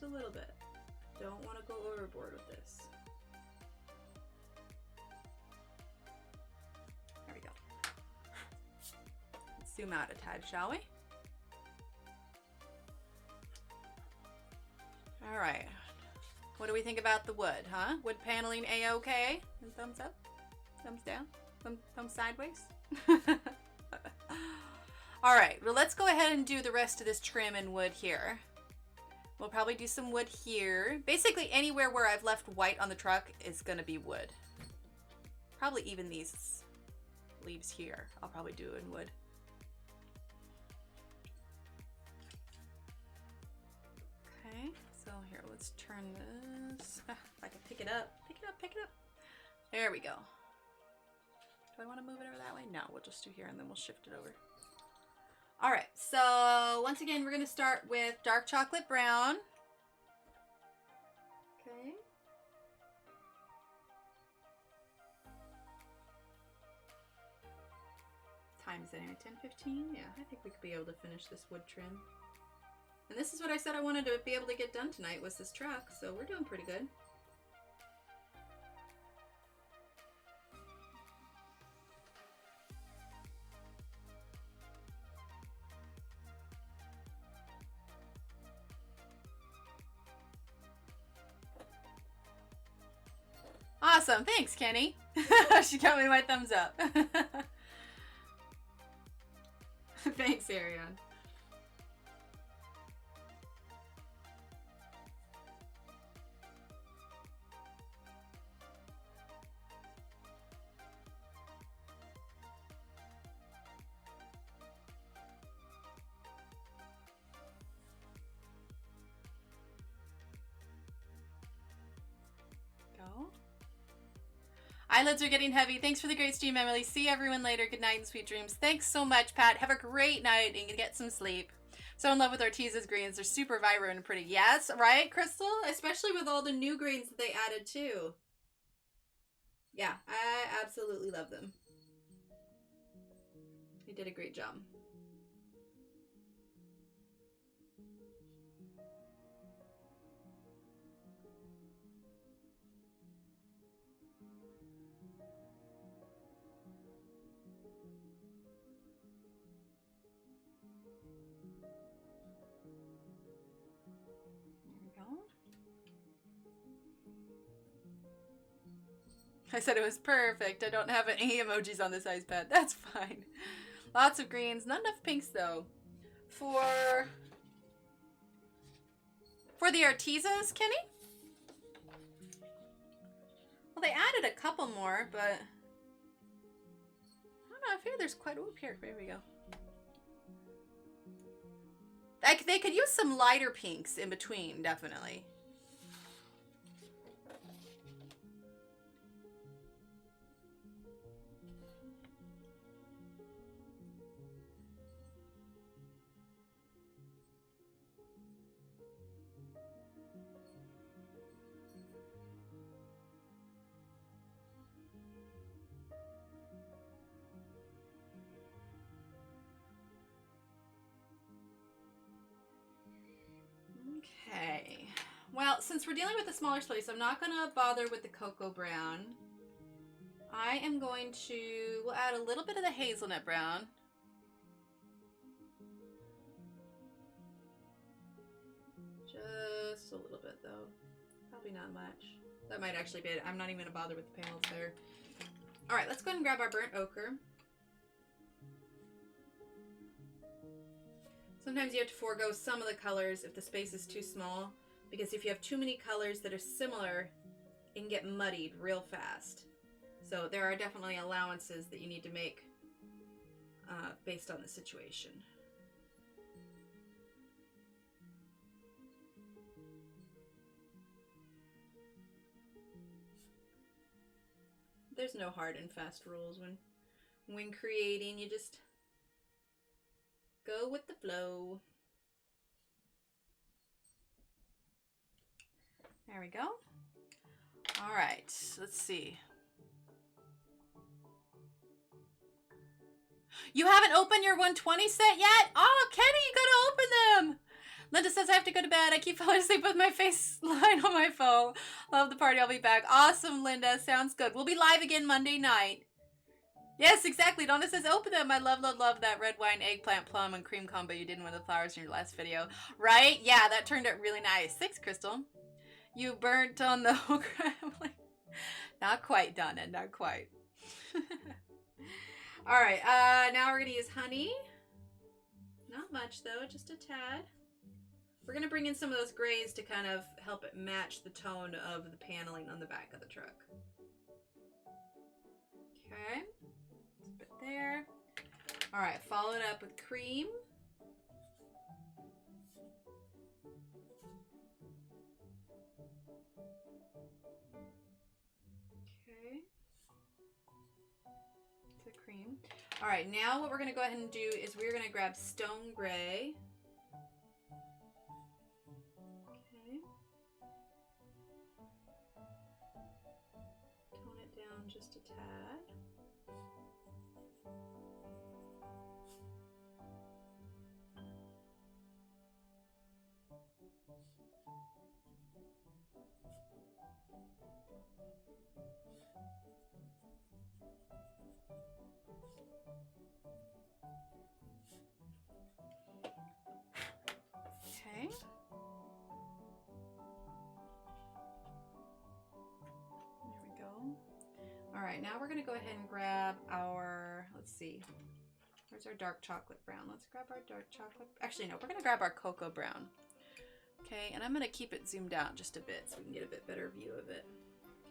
A little bit. Don't want to go overboard with this. There we go. Let's zoom out a tad, shall we? All right. What do we think about the wood, huh? Wood paneling A-okay? And thumbs up? Thumbs down? Thumbs sideways? All right. Well, let's go ahead and do the rest of this trim in wood here. We'll probably do some wood here. Basically, anywhere where I've left white on the truck is going to be wood. Probably even these leaves here, I'll probably do in wood. Okay, so here, let's turn this. If I can pick it up. Pick it up, pick it up. There we go. Do I want to move it over that way? No, we'll just do here and then we'll shift it over. All right, so once again, we're going to start with dark chocolate brown. Okay. Time is it anyway? 10:15? Yeah, I think we could be able to finish this wood trim. And this is what I said I wanted to be able to get done tonight was this truck, so we're doing pretty good. Awesome, thanks, Kenny. She got me my thumbs up. Thanks, Ariane. Go. Eyelids are getting heavy. Thanks for the great stream, Emily. See everyone later. Good night and sweet dreams. Thanks so much, Pat. Have a great night and get some sleep. So in love with Arteza's greens. They're super vibrant and pretty. Yes, right, Crystal? Especially with all the new greens that they added too. Yeah, I absolutely love them. They did a great job. I said it was perfect. I don't have any emojis on this ice pad. That's fine. Lots of greens. Not enough pinks, though. For the Artezas, Kenny? Well, they added a couple more, but... I don't know. I figure there's quite... Oh, here. There we go. Like, they could use some lighter pinks in between, definitely. Well, since we're dealing with the smaller space, I'm not going to bother with the cocoa brown. I am going to, we'll add a little bit of the hazelnut brown. Just a little bit though. Probably not much. That might actually be it. I'm not even going to bother with the panels there. All right, let's go ahead and grab our burnt ochre. Sometimes you have to forego some of the colors if the space is too small, because if you have too many colors that are similar, it can get muddied real fast. So there are definitely allowances that you need to make based on the situation. There's no hard and fast rules when creating. You just go with the flow. There we go. All right, let's see. You haven't opened your 120 set yet? Oh, Kenny, you gotta open them. Linda says I have to go to bed. I keep falling asleep with my face lying on my phone. Love the party. I'll be back. Awesome, Linda. Sounds good. We'll be live again Monday night. Yes, exactly. Donna says open them. I love, love, love that red wine, eggplant, plum, and cream combo you did in one of the flowers in your last video. Right? Yeah, that turned out really nice. Thanks, Crystal. You burnt on the okra. Not quite, Donna. Not quite. All right. Now we're going to use honey. Not much, though. Just a tad. We're going to bring in some of those grays to kind of help it match the tone of the paneling on the back of the truck. Okay. Just put there. All right. Follow it up with cream. Okay. The cream. All right. Now what we're going to go ahead and do is we're going to grab stone gray. Just a tad. Okay. There we go. All right, now we're going to go ahead and grab our, let's see, where's our dark chocolate brown? Let's grab our dark chocolate. Actually, no, we're going to grab our cocoa brown. Okay, and I'm going to keep it zoomed out just a bit so we can get a bit better view of it.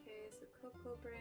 Okay, so cocoa brown.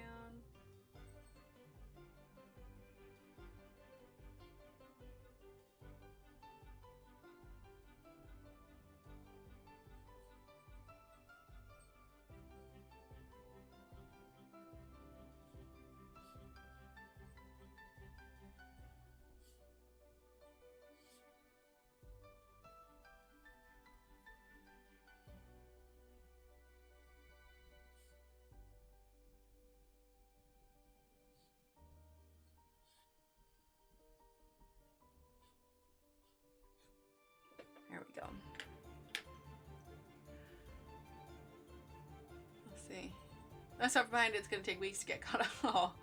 There we go. Let's see. That's not behind it. It's going to take weeks to get caught up. Oh.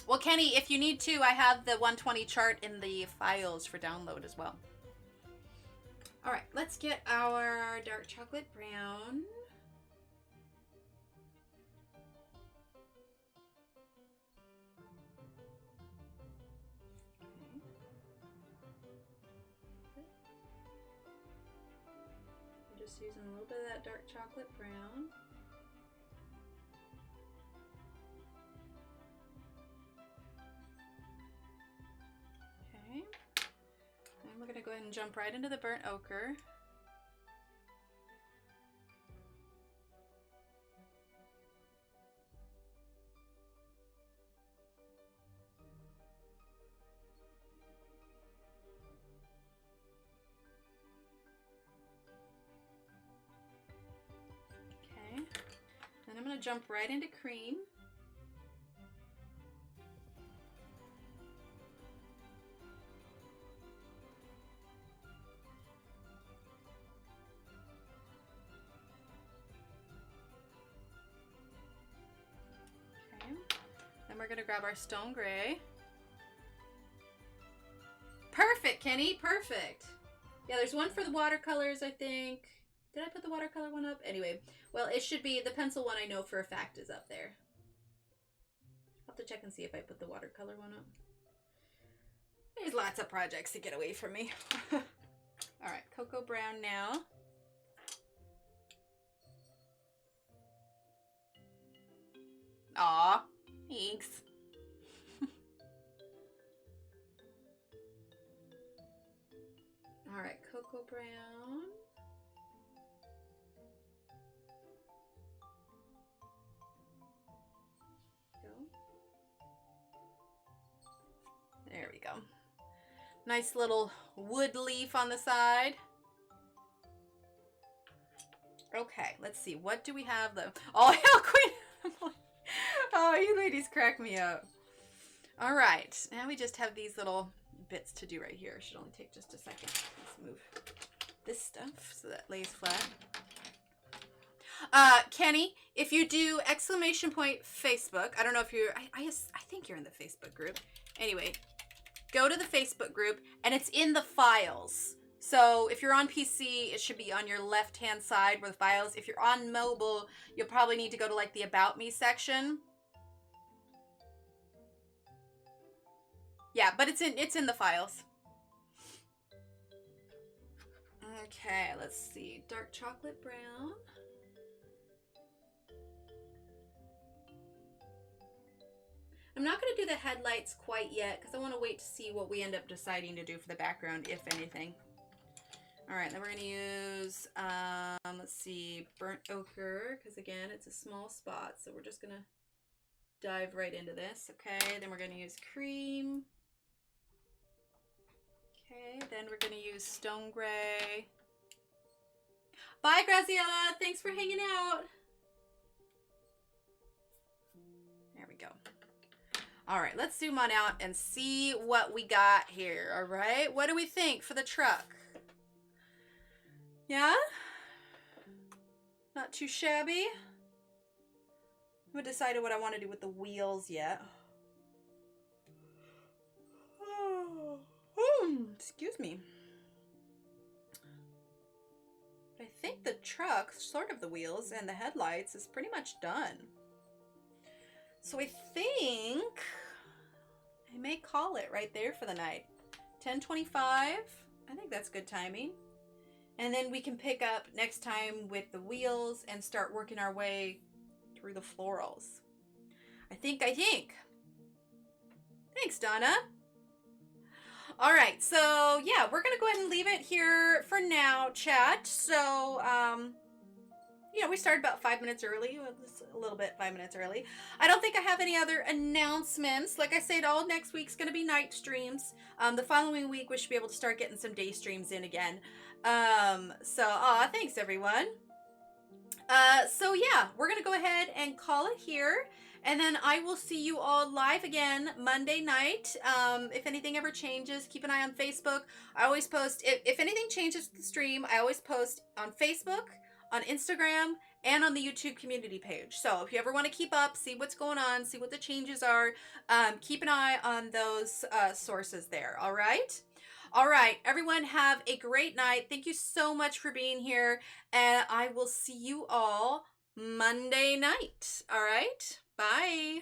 Well, Kenny, if you need to, I have the 120 chart in the files for download as well. All right, let's get our dark chocolate brown. Just using a little bit of that dark chocolate brown. Okay. And we're going to go ahead and jump right into the burnt ochre. Then I'm going to jump right into cream. And we're gonna grab our stone gray. Perfect, Kenny, perfect. Yeah, there's one for the watercolors, I think. Did I put the watercolor one up? Anyway, well, it should be, the pencil one I know for a fact is up there. I'll have to check and see if I put the watercolor one up. There's lots of projects to get away from me. All right, cocoa brown now. Aw, thanks. All right, cocoa brown. Go. There we go. Nice little wood leaf on the side. Okay, let's see. What do we have though? Oh, hell, Queen. Oh, you ladies crack me up. All right, now we just have these little bits to do right here. Should only take just a second. Let's move this stuff so that lays flat. Kenny, if you do exclamation point Facebook, I don't know if you're, I think you're in the Facebook group. Anyway, go to the Facebook group and it's in the files. So if you're on PC, it should be on your left-hand side where the files. If you're on mobile, you'll probably need to go to like the About Me section. Yeah, but it's in the files. Okay, let's see. Dark chocolate brown. I'm not going to do the headlights quite yet because I want to wait to see what we end up deciding to do for the background, if anything. All right, then we're going to use, let's see, burnt ochre, because again, it's a small spot. So we're just going to dive right into this. Okay, then we're going to use cream. Okay, then we're going to use stone gray. Bye, Graziella. Thanks for hanging out. There we go. All right, let's zoom on out and see what we got here. All right, what do we think for the truck? Yeah? Not too shabby. I haven't decided what I want to do with the wheels yet. Excuse me. But I think the truck, sort of the wheels and the headlights, is pretty much done. So I think I may call it right there for the night. 10:25. I think that's good timing. And then we can pick up next time with the wheels and start working our way through the florals. I think. Thanks, Donna. All right, so yeah, we're gonna go ahead and leave it here for now, chat. So, you know, we started about 5 minutes early, just a little bit 5 minutes early. I don't think I have any other announcements. Like I said, all next week's gonna be night streams. The following week, we should be able to start getting some day streams in again. Thanks everyone. So yeah, we're gonna go ahead and call it here. And then I will see you all live again Monday night. If anything ever changes, keep an eye on Facebook. I always post, if anything changes to the stream, I always post on Facebook, on Instagram, and on the YouTube community page. So if you ever want to keep up, see what's going on, see what the changes are, keep an eye on those sources there, all right? All right, everyone have a great night. Thank you so much for being here, and I will see you all Monday night, all right? Bye.